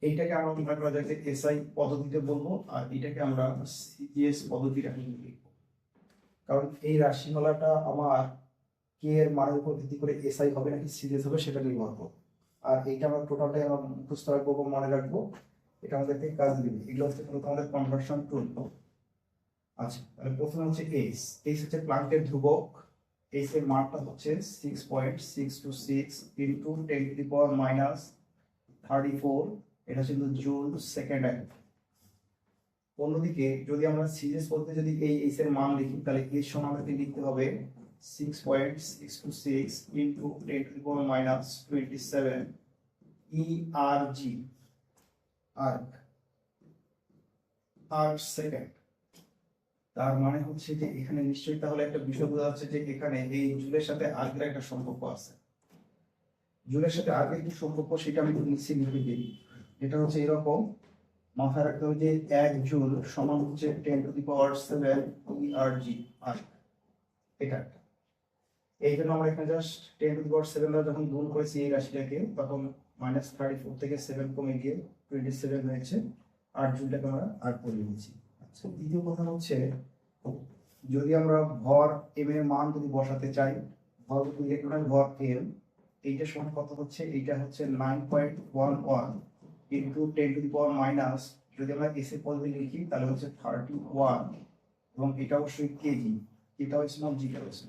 এইটাকে আমরা মনে করা যায় যে এসআই পদ্ধতিতে বলবো আর এটাকে আমরা সিজিএস পদ্ধতিতে লিখবো, কারণ এই রাশিমালাটা আমার কে এর মানের উপর ভিত্তি করে এসআই হবে নাকি সিরিয়াস হবে সেটা নির্ভর করবে। আর এইটা আমরা টোটালটাই আমরা মুখস্থ রাখবো বা মনে রাখবো, এটা আমাদেরকে কাজ দিবে। এগুলো হচ্ছে আমাদের কনভার্সন টুল। আচ্ছা, তাহলে প্রথমে হচ্ছে এইচ। এইচ হচ্ছে প্লাঙ্কের ধ্রুবক, এইচ এর মানটা হচ্ছে 6.626 ইন্টু 10⁻⁻34, এটা ছিল জুল সেকেন্ড। অন্যদিকে যদি আমরা সিরিজ পদ্ধতি যদি এই এস এর মান লিখি তাহলে এর সমান আমাদের লিখতে হবে 6.626 ইন্টু 10⁻27 ERG আর সেকেন্ড। তার মানে হচ্ছে যে এখানে নিশ্চয়ই তাহলে একটা বিষয় বোঝা যাচ্ছে যে এখানে এই জুলের সাথে আর্গের একটা সম্পর্ক আছে। জুলের সাথে আর্গের কি সম্পর্ক সেটা আমি নিচে লিখে দিই। এটা হচ্ছে এরকম, মাথায় রাখতে হবে যে 1 জুল সমান হচ্ছে 10⁻7 ERG আর এটা একটা। এই জন্য আমরা এখানে জাস্ট 10⁻7 দ্বারা যখন গুণ করেছি এই রাশিটাকে তখন -34 থেকে 7 কমে গিয়ে 27 হয়েছে, আর জুলটাকে আমরা আর করে নিয়েছি। আচ্ছা, দ্বিতীয় কথা হচ্ছে যদি আমরা ভর এম এর মান যদি বসাতে চাই, ভর ইলেকট্রনের ভর এম, এইটা সমান কত হচ্ছে, এইটা হচ্ছে 9.11 ইন্টু 10⁻⁻, যদি আমরা এস এর পদ্ধতি লিখি তাহলে হচ্ছে 31, এবং এটা অবশ্যই কেজি, এটা হচ্ছে জি হচ্ছে।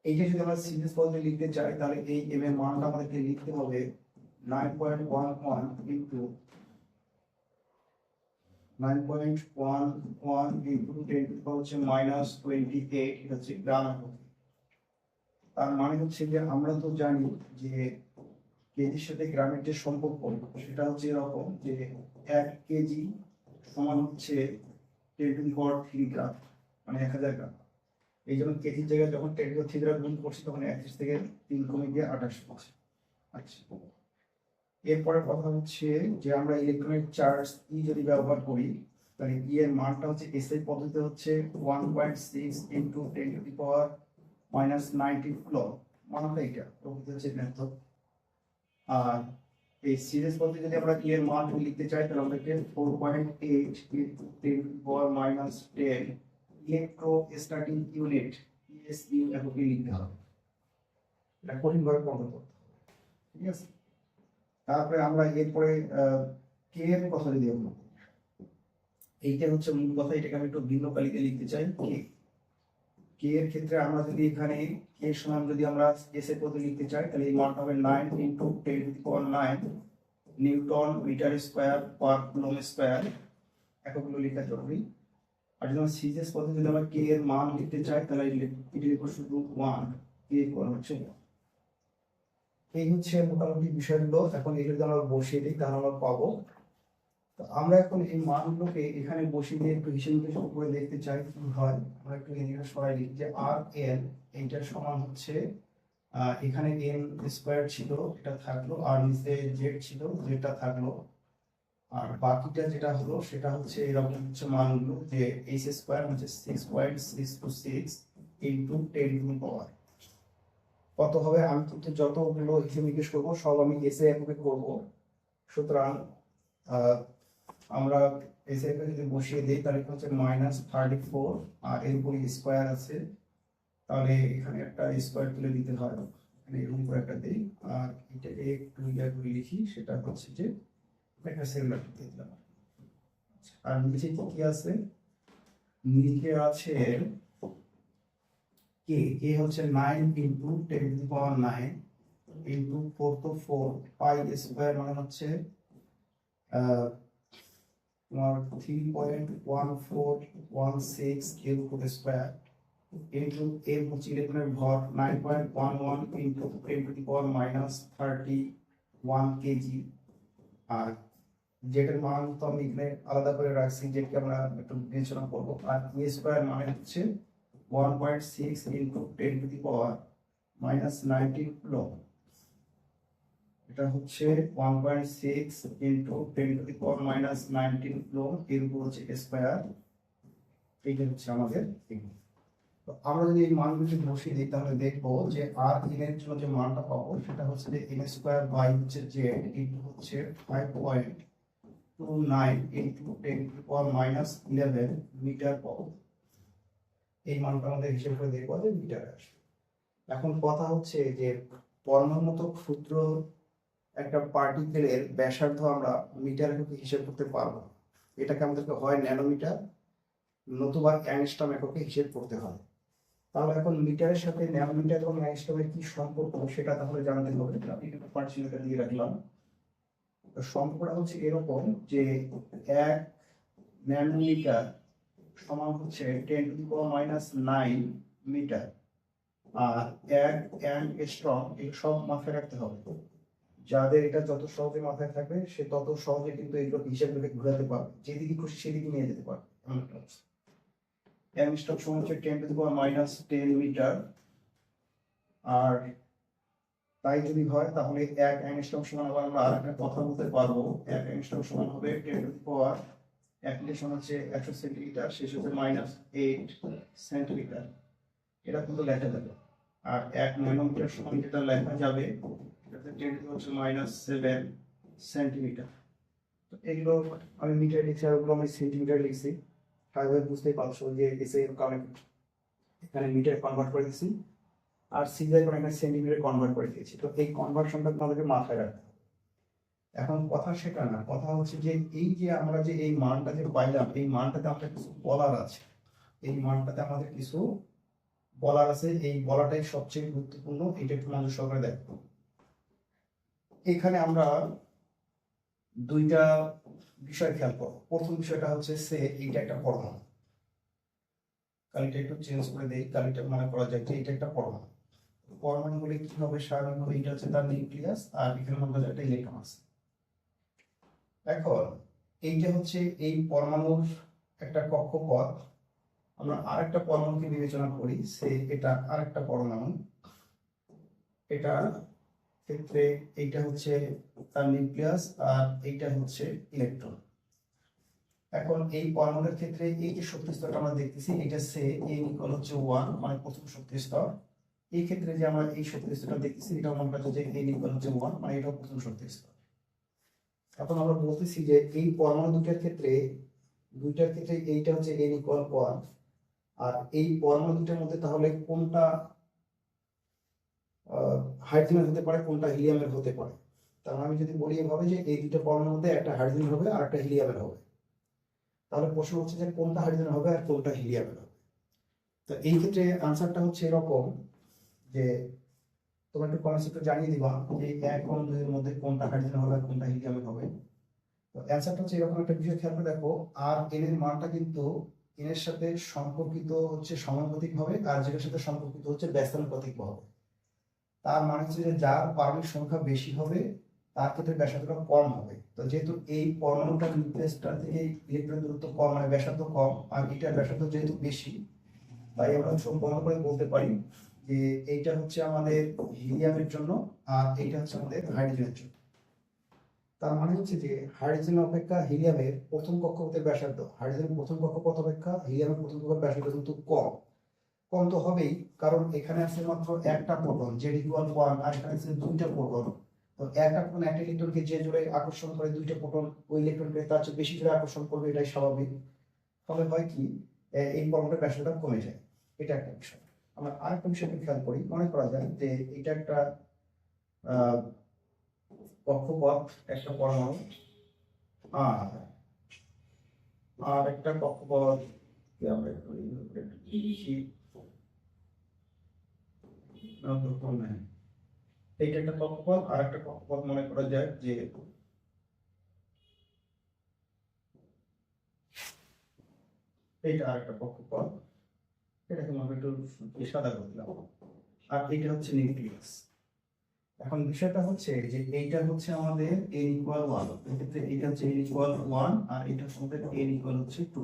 এইটা যদি আমরা সিরিজ পদ্ধতি লিখতে চাই তাহলে এই এম এর মানটা আমাদেরকে লিখতে হবে 9.11 ইন্টু 9.11 ইন্টু 10⁻⁻28, এটা হচ্ছে গ্রাম একক। তার মানে হচ্ছে যে আমরা তো জানি যে কেজির সাথে গ্রামের যে সম্পর্ক সেটা হচ্ছে এরকম যে 1 কেজি সমান হচ্ছে 10⁻³ গ্রাম, মানে 1000 গ্রাম। এই জন্য কেজির জায়গায় যখন 10⁻³ দ্বারা গুণ করছি তখন 31 থেকে 3 কমে গিয়ে 28 হচ্ছে। আচ্ছা, এরপরে কথা হচ্ছে যে আমরা ইলেকট্রনের চার্জ ই যদি ব্যবহার করি তাহলে ই এর মানটা হচ্ছে এস এর পদ্ধতিতে হচ্ছে 1.6 ইন্টু 10⁻⁻19 কুলম, মানটা এটা হচ্ছে মেথড। আর এই সিরিজ পদ্ধতি যদি আমরা ই এর মান লিখতে চাই তাহলে আমাদেরকে 4.8 ইন্টু 10⁻10 ইলেকট্রোস্ট্যাটিক ইউনিট ইএসইউ এককে লিখতে হবে। এটা কঠিনভাবে কমন করতে হবে, ঠিক আছে। তারপরে আমরা এরপরে কে এর কথা যদি আমরা, এইটা হচ্ছে মূল কথা, এটাকে আমি একটু ভিন্ন কালিতে লিখতে চাই। কে এর ক্ষেত্রে আমরা যদি এখানে কে সমান যদি আমরা এস এর পদ্ধতি লিখতে চাই তাহলে এই মানটা হবে 9 into 10⁻9 newton metre square per coulomb square, এককগুলো লেখা জরুরি। আর যদি আমরা সিরিজ পদ্ধতি যদি আমরা কে এর মান লিখতে চাই তাহলে এটা লিখব শুধু 1, কে হচ্ছে। এই হচ্ছে মোটামুটি বিষয়গুলো। এখন এই যদি আমরা বসিয়ে দিই তাহলে আমরা পাবো। তো আমরা এখন এই মানগুলোকে এখানে বসিয়ে দিয়ে একটু হিসেব নিকেশ করে দেখতে চাই কি হয়। আমরা একটু এদিকে সরাই দিই যে আর এন এইটার সমান হচ্ছে এখানে এন স্কয়ার ছিল এটা থাকলো, আর নিচে জেড ছিল যেটা থাকলো, আর বাকিটা যেটা হলো সেটা হচ্ছে এরকম হচ্ছে মানগুলো যে এইচ স্কয়ার হচ্ছে 6.626 ইন্টু 10⁻। কত হবে আমি কিন্তু যতগুলো হিসেব নিকেশ করবো সব আমি এস এ এককে করবো। সুতরাং আমরা এস এ যদি বসিয়ে দিই তাহলে হচ্ছে -34, আর এর উপরে স্কয়ার আছে তাহলে এখানে একটা স্কয়ার তুলে দিতে হয়, এখানে এরকম করে একটা দিই, আর এটাকে একটু করে লিখি সেটা হচ্ছে যে একটা সেলুলার দিয়ে দিলাম। আর নিচে কি আছে, নিচে আছে কে, কে হচ্ছে 9 ইন্টু 10⁻9 ইন্টু 4 তো 4 পাই স্কয়ার, মানে হচ্ছে তোমার 3.1416 এর উপর স্কয়ার ইন্টু এম হচ্ছে ইলেকট্রনের ভর 9.11 ইন্টু 10⁻31 কেজি। আর যেটার মান তো আমি এখানে আলাদা করে রাখছি, যেটাকে আমরা একটু বিবেচনা করবো। আর ই স্কয়ার মানে হচ্ছে 1.6 ইন্টু 10⁻⁻19 কুলম, এটা হচ্ছে 1.6 ইন্টু 10⁻⁻19 কুলম, এর উপর হচ্ছে স্কয়ার। এইটা হচ্ছে আমাদের। তো আমরা যদি এই মানগুলো বসিয়ে দিই তাহলে দেখবো যে আর এন এর জন্য যে মানটা পাবো সেটা হচ্ছে যে এন স্কয়ার বাই হচ্ছে জেড ইন্টু হচ্ছে 5.29 ইন্টু 10⁻⁻11 মিটার পাবো। এই মানটা আমাদের হিসেব করে দেখবো যে মিটার আসবে। এখন কথা হচ্ছে যে পরমাণুর মতো ক্ষুদ্র একটা পার্টিকেলের ব্যাসার্ধ আমরা মিটার এককে হিসেব করতে পারবো। এটাকে আমাদেরকে হয় ন্যানোমিটার নতুবা অ্যাংস্ট্রম এককে হিসেব করতে হয়। তাহলে এখন মিটারের সাথে ন্যানোমিটার এবং অ্যাংস্ট্রমের কি সম্পর্ক সেটা তাহলে জানতে হবে। আমি একটু পার্সিয়ালটা দিয়ে রাখলাম। সম্পর্কটা হচ্ছে এরকম যে 1 ন্যানোমিটার সমান হচ্ছে 10⁻⁹ মিটার। আর এক অ্যাংস্ট্রম এগুলো সব মাথায় রাখতে হবে। যাদের এটা যত সহজে মাথায় থাকবে সে তত সহজে কিন্তু এগুলো হিসাবগুলোকে ঘোরাতে পারবে, যেদিকে খুশি সেদিকে নিয়ে যেতে পারবে। অ্যাংস্ট্রম সমান হচ্ছে 10⁻⁻10 মিটার। আর তাই যদি হয় তাহলে এক অ্যাংস্ট্রম সমান আবার আমরা আরেকটা কথা বলতে পারবো, এক অ্যাংস্ট্রম সমান হবে 10⁻, এক মিটার সমান হচ্ছে 100 সেন্টিমিটার, শেষ হচ্ছে -8 সেন্টিমিটার। এটা কিন্তু লেখা যাবে। আর এক ন্যানোমিটার সমান যেটা লেখা যাবে এটাতে 10⁻⁷ সেন্টিমিটার। তো এগুলো আমি মিটার লিখছি আর ওগুলো আমি সেন্টিমিটার লিখছি। তাহলে বুঝতেই পারছো যে এসে কারণে এখানে মিটার কনভার্ট করে দিচ্ছি আর সিজার করে এখানে সেন্টিমিটার কনভার্ট করে দিয়েছি। তো এই কনভার্সনটা তোমাদেরকে মাথায় রাখতে হবে। এখন কথা সেটা না, কথা হচ্ছে যে এই যে আমরা যে এই মানটা যে পাইলাম, এই মানটাতে আমাদের কিছু বলার আছে, এই মানটাতে আমাদের কিছু বলার আছে। এই বলাটাই সবচেয়ে গুরুত্বপূর্ণ, এটা একটু মনোযোগ সহকারে দেখো। এখানে আমরা দুইটা বিষয় খেয়াল করো। প্রথম বিষয়টা হচ্ছে সে এইটা একটা পরমাণু, কালিটা একটু চেঞ্জ করে দেই, কালিটা মনে করা যায় যে এটা একটা পরমাণু। পরমাণু হলে কি হবে, স্বাভাবিকভাবে এটা হচ্ছে তার নিউক্লিয়াস আর এখানে মনে করা যায় একটা ইলেকট্রন আছে। এখন এইটা হচ্ছে এই পরমাণুর একটা কক্ষপথ। আমরা আরেকটা পরমাণুকে বিবেচনা করি, সে এটা আরেকটা পরমাণু, এটা ক্ষেত্রে এইটা হচ্ছে তার নিউক্লিয়াস আর এইটা হচ্ছে ইলেকট্রন। এখন এই পরমাণুর ক্ষেত্রে এই যে শক্তি স্তরটা আমরা দেখতেছি এটা সে n হচ্ছে 1, মানে প্রথম শক্তি স্তর। এই ক্ষেত্রে যে আমরা এই শক্তি স্তরটা দেখতেছি এটা মনে করা যায় যে n হচ্ছে 1, মানে এটা প্রথম শক্তি স্তর। এখন আমরা বলতেছি যে এই পরমাণু দুইটার ক্ষেত্রে এইটা হচ্ছে n=1, আর এই পরমাণু দুটার মধ্যে তাহলে কোনটা হাইড্রোজেনের হতে পারে, কোনটা হিলিয়ামের হতে পারে? তাহলে আমি যদি বলি এভাবে যে এই দুটো পরমাণুর মধ্যে একটা হাইড্রোজেন হবে আর একটা হিলিয়ামের হবে, তাহলে প্রশ্ন হচ্ছে যে কোনটা হাইড্রোজেন হবে আর কোনটা হিলিয়ামের হবে। তো এই ক্ষেত্রে আনসারটা হচ্ছে এরকম যে তোমরা একটু কনসেপ্টটা জানিয়ে দিবা যে 1 এবং 2 এর মধ্যে কোনটা হাইড্রোজেন হবে আর কোনটা হিলিয়ামের হবে। তো অ্যানসারটা হচ্ছে এরকম একটা বিষয় খেয়াল করে দেখো, আর এন এর মানটা কিন্তু এন এর সাথে সম্পর্কিত হচ্ছে সমানুপাতিক ভাবে, আর যেটার সাথে সম্পর্কিত হচ্ছে ব্যস্তানুপাতিক ভাবে। তার মানে হচ্ছে যে যার পারমাণবিক সংখ্যা বেশি হবে তার ক্ষেত্রে ব্যাসার্ধটা কম হবে। তো যেহেতু এই পরমাণুটার নিউক্লিয়াসটা থেকে ইলেকট্রন দূরত্ব কম, মানে ব্যাসার্ধ কম, আর এটার ব্যাসার্ধ যেহেতু বেশি, তাই আমরা সম্পূর্ণ করে বলতে পারি যে এইটা হচ্ছে আমাদের হিলিয়ামের জন্য আর এইটা হচ্ছে আমাদের হাইড্রোজেনের জন্য। তার মানে হচ্ছে যে হাইড্রোজেন অপেক্ষা হিলিয়ামের প্রথম কক্ষপথের ব্যাসার্ধ, হাইড্রোজেনের প্রথম কক্ষপথ অপেক্ষা হিলিয়ামের প্রথম কক্ষপথের ব্যাসার্ধ কিন্তু কম। কম তো হবেই, কারণ এখানে আছে মাত্র একটা প্রোটন Z=1 আর এখানে আছে দুইটা প্রোটন। তো একটা প্রোটন একটা ইলেকট্রনকে যে জোরে আকর্ষণ করে, দুইটা প্রোটন ওই ইলেকট্রনকে তার চেয়ে বেশি জোরে আকর্ষণ করবে, এটাই স্বাভাবিক। ফলে হয় কি, এই পরমাণুটার ব্যাসার্ধটা কমে যায়। এটা একটা বিষয়। আমরা আরেকটা বিষয়কে খেয়াল করি, মনে করা যায় যে এটা একটা কক্ষপথ, একটা পরমাণু, আর আর একটা কক্ষপথ আমরা একটু লিখি। এইটা একটা কক্ষপথ আর একটা কক্ষপথ মনে করা যায় যে এইটা আর একটা কক্ষপথ, এটাকে আমরা একটু সাদা করে দিলাম। আর এইটা হচ্ছে নিউক্লিয়াস। এখন বিষয়টা হচ্ছে যে এইটা হচ্ছে আমাদের n=1, এক্ষেত্রে এইটা হচ্ছে n=1 আর এটা হচ্ছে n=2।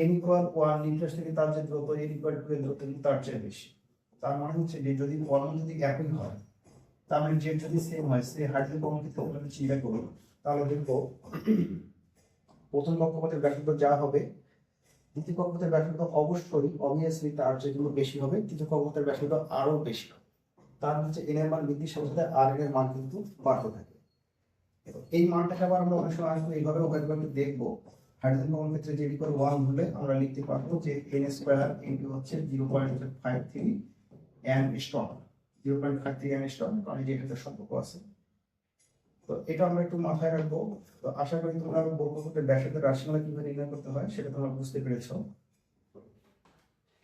n=1 নিউক্লিয়াস থেকে তার যে দূরত্ব n=2 এর দূরত্ব কিন্তু তার চেয়ে বেশি। তার মানে হচ্ছে যে যদি পরমাণু যদি একই হয়, তার মানে জেড যদি সেম হয়, সে হাইড্রোজেন পরমাণু ক্ষেত্রে আমরা চিন্তা করি, তাহলে দেখবো প্রথম কক্ষপথের ব্যাসার্ধ যা হবে, দ্বিতীয় কক্ষপথের ব্যাসার্ধ অবশ্যই অবভিয়াসলি তার চেয়ে কিন্তু বেশি হবে, তৃতীয় কক্ষপথের ব্যাসার্ধ আরো বেশি হবে। তার হচ্ছে এন এর মান বৃদ্ধির সাথে সাথে আর এর মান কিন্তু বাড়তে থাকে। এই মানটাকে আবার আমরা অনেক সময় আসলে এইভাবে ওভাবে দেখবো। হাইড্রোজেন পরমাণুর ক্ষেত্রে যে n=1 হলে আমরা লিখতে পারবো যে n² হচ্ছে 0.53 অ্যাংস্ট্রম, 0.53 অ্যাংস্ট্রম, কারণ যেটাতে সম্পর্ক আছে। তো এটা আমরা একটু মাথায় রাখবো। তো আশা করি তোমরা বর্গক্ষেত্রের ব্যাসার্ধের রাশিমালা কিভাবে নির্ণয় করতে হয় সেটা তোমরা বুঝতে পেরেছো।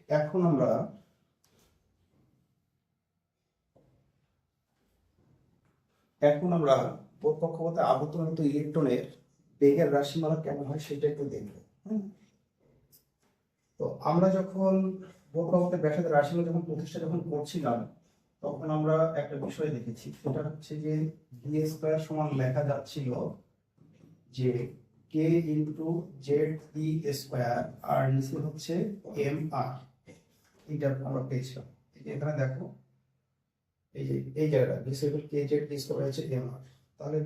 এখন আমরা কক্ষপথে আবর্তনরত ইলেকট্রনের বেগের রাশিমালা কেমন হয় সেটা একটু দেখবো। হ্যাঁ, তো আমরা যখন বক্রপথের ব্যাসার্ধের রাশিমালা যখন প্রতিষ্ঠা যখন করছিলাম, তখন আমরা একটা বিষয় দেখেছি, সেটা হচ্ছে যে ভি স্কয়ার সমান লেখা যাচ্ছিল যে কে ইন্টু জেড ই স্কয়ার, আর নিচে হচ্ছে এম আর। এইটা আমরা পেয়েছিলাম। এই যে এখানে দেখো, এই যে এই জায়গাটা ডিসেবল কে জেড ই স্কয়ার হচ্ছে এম আর। তাহলে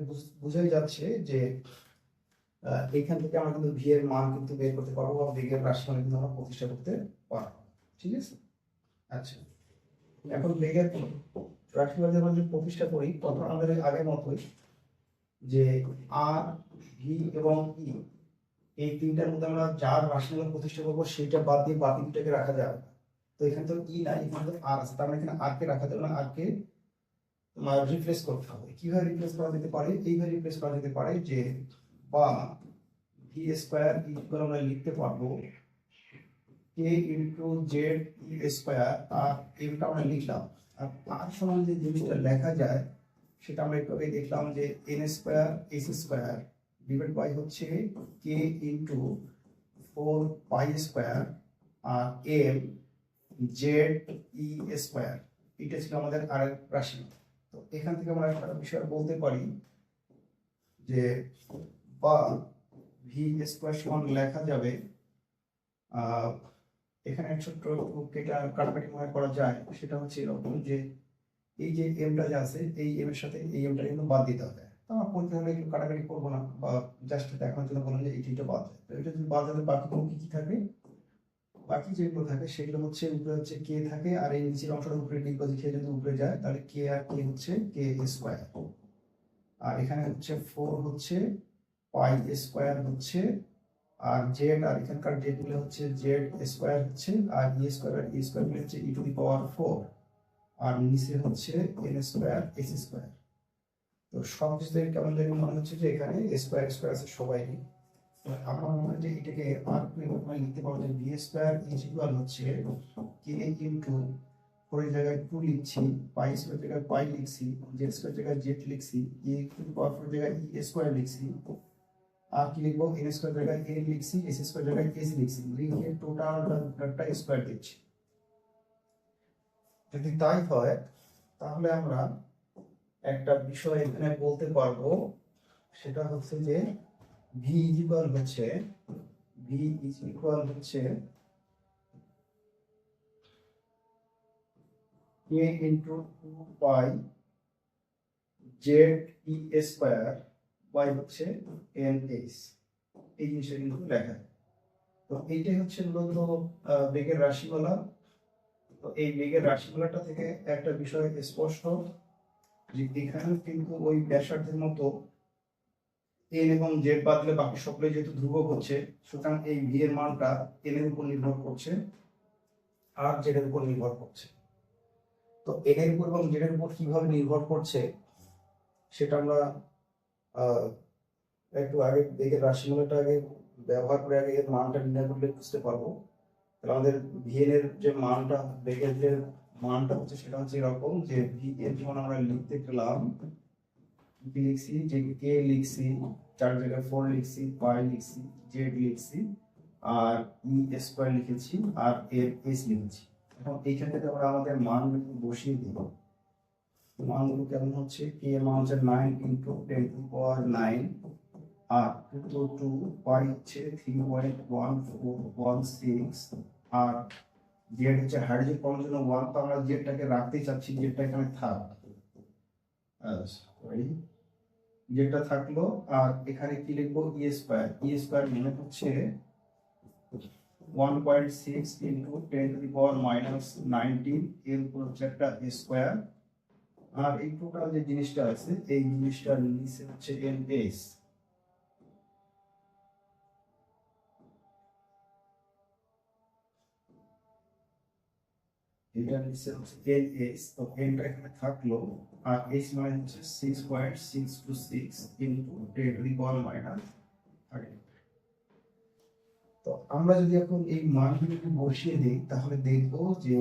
বোঝাই যাচ্ছে যে এইখান থেকে আমরা কিন্তু ভি এর মান কিন্তু বের করতে পারবো, বা বেগের রাশিমালা কিন্তু আমরা প্রতিষ্ঠা করতে পারবো। ঠিক আছে? আচ্ছা, এখন বেগের রাশিমালা যখন যদি প্রতিষ্ঠা করি, তখন আমাদের আগের মতোই যে আর, ভি এবং ই, এই তিনটার মধ্যে আমরা যার রাশিমালা প্রতিষ্ঠা করবো সেটা বাদ দিয়ে বাকি দুটাকে রাখা যাবে। তো এখানে তো ই নাই, এখানে তো আর আছে, তার মানে এখানে আর কে রাখা যাবে না, আর কে তোমার রিপ্লেস করতে হবে। কিভাবে রিপ্লেস করা যেতে পারে? এইভাবে রিপ্লেস করা যেতে পারে যে, বা ভি স্কয়ার ইকুয়াল আমরা লিখতে পারবো কে ইন্টু জেড ই স্কয়ার, আর এমটা আমরা লিখলাম। আর আর সমান যে জিনিসটা লেখা যায় সেটা আমরা একটু আগে দেখলাম যে N square S square divide by হচ্ছে কে ইন্টু 4 পাই স্কয়ার আর এম জেড ই স্কয়ার। এটা ছিল আমাদের আরেক রাশি। তো এখান থেকে আমরা একটা বিষয় বলতে পারি যে, বা ভি স্কয়ার সমান লেখা যাবে, এখানে ছোট্ট যেটা কাটাকাটি মনে করা যায় সেটা হচ্ছে এরকম যে, এই যে এমটা যে আছে, এই এম এর সাথে এই এমটা কিন্তু বাদ দিতে হবে। তো আমরা পরীক্ষা হলে একটু কাটাকাটি করবো না, বা জাস্ট দেখানোর জন্য বললাম যে এইটা বাদ যায়। তো এটা যদি বাদ যাবে, বাকি কোনো কি কি থাকবে? বাকি যেগুলো থাকে সেগুলো হচ্ছে উপরে হচ্ছে কে থাকে, আর এই নিচের অংশটা উপরে লিখবো যে কে যদি উপরে যায় তাহলে কে আর কে হচ্ছে কে স্কয়ার, আর এখানে হচ্ছে 4 হচ্ছে পাই স্কয়ার হচ্ছে, আর জেড, আর এখানকার জেড গুলো হচ্ছে জেড স্কয়ার হচ্ছে, আর ই স্কয়ার আর ই স্কয়ার মিলে হচ্ছে ই টু দি পাওয়ার 4, আর নিচে হচ্ছে এন স্কয়ার এস স্কয়ার। তো সব কিছু থেকে কেমন জানি মনে হচ্ছে যে এখানে স্কয়ার স্কয়ার আছে সবাই। আমার মনে হয় যে এটাকে আর মানে লিখতে পারবো যে ভি স্কয়ার ইজ ইকুয়াল হচ্ছে কে ইনটু 4 এর জায়গায় 2 লিখছি, পাই স্কয়ার জায়গায় পাই লিখছি, জেড স্কয়ার জায়গায় জেড লিখছি, ই টু দি পাওয়ার 4 জায়গায় ই স্কয়ার লিখছি, আর কি লিখবো এন স্কয়ার জায়গায় এ লিখছি, এস স্কয়ার জায়গায় এস লিখছি, লিখে টোটালটা স্কয়ার দিচ্ছি। যদি তাই হয় তাহলে আমরা একটা বিষয় এখানে বলতে পারবো, সেটা হচ্ছে যে ভি ইজ ইকুয়াল হচ্ছে কে into 2 pi z E square by হচ্ছে এন এস। এই জিনিসটা কিন্তু লেখা। তো এইটাই হচ্ছে মূলত বেগের রাশিমালা। তো এই বেগের রাশিমালাটা থেকে একটা বিষয় স্পষ্ট যে এখানে কিন্তু ওই ব্যাসার্ধের মতো এন এবং জেড বাদ দিলে বাকি সবগুলো যেহেতু ধ্রুবক হচ্ছে, সুতরাং এই ভি এর মানটা এন এর উপর নির্ভর করছে আর জেড এর উপর নির্ভর করছে। তো এন এর উপর এবং জেড এর উপর কিভাবে নির্ভর করছে সেটা আমরা একটু আগে বেগের রাশিমালাটা আগে ব্যবহার করে আগে এর মানটা নির্ণয় করলে বুঝতে পারবো। তাহলে আমাদের ভি এন এর যে মানটা, বেগের যে মানটা হচ্ছে সেটা হচ্ছে এরকম যে ভি এর যেমন আমরা লিখতে পেলাম, লিখছি যে কে লিখছি 4 জায়গায় 4 লিখছি, পাই লিখছি, জেড লিখছি, আর ই স্কয়ার লিখেছি, আর এর এস লিখেছি। এখন এইখান থেকে আমরা আমাদের মান বসিয়ে দিব। মানগুলো কেমন হচ্ছে? কে এর মান হচ্ছে 9 ইন্টু 10 টু পাওয়ার 9, আর 2 পাই হচ্ছে 3.1416, আর জেড হচ্ছে হাইড্রোজেন পরমাণুর জন্য 1, তো আমরা জেডটাকে রাখতে চাচ্ছি, জেডটা এখানে থাক, সরি যেটা থাকলো। আর এখানে কি লিখবো? ই স্কয়ার মানে হচ্ছে 1.6 ইন্টু 10 টু দি পাওয়ার -19, এর উপর হচ্ছে একটা স্কয়ার, আর এই টোটাল যে জিনিসটা আছে এই জিনিসটার নিচে হচ্ছে এন এস। এটা নিচে হচ্ছে এন এস, তো এনটা এখানে থাকলো, আর এস মানে হচ্ছে 6.626 ইন্টু 10 টু দি পাওয়ার -13। তো আমরা যদি এখন এই মানগুলো বসিয়ে দিই তাহলে দেখবো যে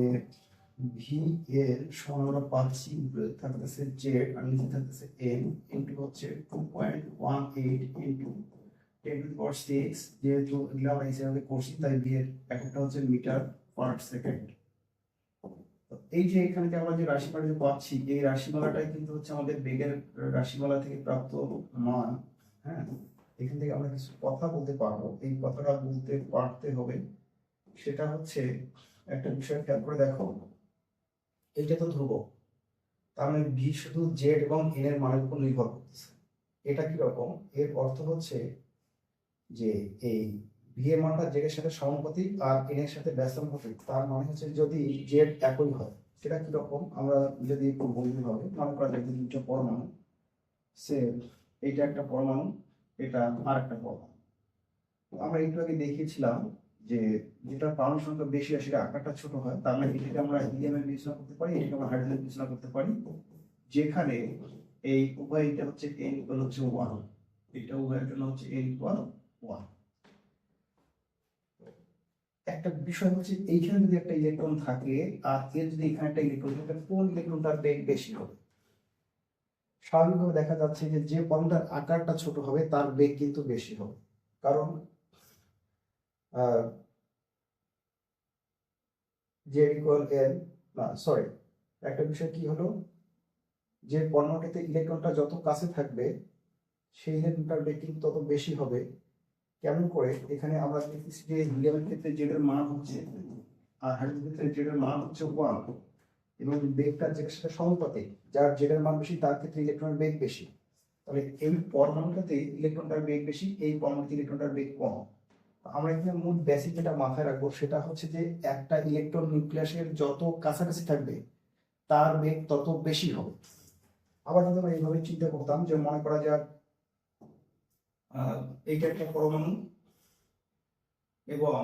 ভি এর সমান আমরা পাচ্ছি, উপরে থাকতেছে জেড আর নিচে থাকতেছে এন, ইন্টু হচ্ছে 2.18 ইন্টু 10⁶, যেহেতু এগুলো আমরা হিসাবে করছি তাই বি এর এককটা হচ্ছে মিটার পার সেকেন্ড। এই যে এখানে যে আমরা যে রাশিমালা যে পাচ্ছি, এই রাশিমালাটাই কিন্তু হচ্ছে আমাদের বেগের রাশিমালা থেকে প্রাপ্ত মান। হ্যাঁ, এখান থেকে আমরা কিছু কথা বলতে পারবো। এই কথাটা বলতে পারতে হবে, সেটা হচ্ছে একটা বিষয় খেয়াল করে দেখো, এইটা তো ধ্রুবক, তার মানে ভি শুধু জেড এবং এন এর মানের উপর নির্ভর করতেছে। এটা কি রকম? এর অর্থ হচ্ছে যে এই ভি এর মানটা জেড এর সাথে সমানুপাতিক আর এন এর সাথে ব্যস্তানুপাতিক। তার মানে হচ্ছে যদি জেড একই হয়, সেটা কি রকম? আমরা যদি একটু বন্ধু হবে মনে করা যায় দুটো পরমাণু, সে এইটা একটা পরমাণু, এটা আর একটা পরমাণু। আমরা একটু আগে দেখিয়েছিলাম যে যেটা পারমাণু সংখ্যা বেশি হয় সেটা আকারটা ছোট হয়। তার মানে এটাকে আমরা হিলিয়াম এর বিবেচনা করতে পারি, এটাকে আমরা হাইড্রোজেন বিবেচনা করতে পারি, যেখানে এই উভয়টা হচ্ছে n ইকুয়াল হচ্ছে 1, এটা উভয়ের জন্য হচ্ছে n ইকুয়াল 1। একটা বিষয় হচ্ছে এইখানে যদি একটা ইলেকট্রন থাকে আর এর যদি এখানে একটা ইলেকট্রন থাকে, কোন ইলেকট্রনটার বেগ বেশি হবে? স্বাভাবিকভাবে দেখা যাচ্ছে যে যে পরমাণুটার আকারটা ছোট হবে তার বেগ কিন্তু বেশি হবে, কারণ জে ইকুয়াল এন, না সরি, একটা বিষয় কি হলো, যে পরমাণুটিতে ইলেকট্রনটা যত কাছে থাকবে সেই ইলেকট্রনটার বেগ কিন্তু তত বেশি হবে। কেমন করে? এখানে আমরা দেখতেছি যে হিলিয়ামের ক্ষেত্রে জেড এর মান হচ্ছে আর হাইড্রোজেনের ক্ষেত্রে জেড এর মান হচ্ছে 1, এবং বেগটা যেটার সাথে সমানুপাতিক, যার জেড এর মান বেশি তার ক্ষেত্রে ইলেকট্রনের বেগ বেশি। তাহলে এই পরমাণুটাতে ইলেকট্রনটার বেগ বেশি, এই পরমাণুতে ইলেকট্রনটার বেগ কম। আমরা এখানে মূল বেসিক যেটা মাথায় রাখবো সেটা হচ্ছে যে একটা ইলেকট্রন নিউক্লিয়াসের যত কাছাকাছি থাকবে তার বেগ তত বেশি হবে। আবার যদি আমরা এইভাবে চিন্তা করতাম যে মনে করা যাক এইটা একটা পরমাণু এবং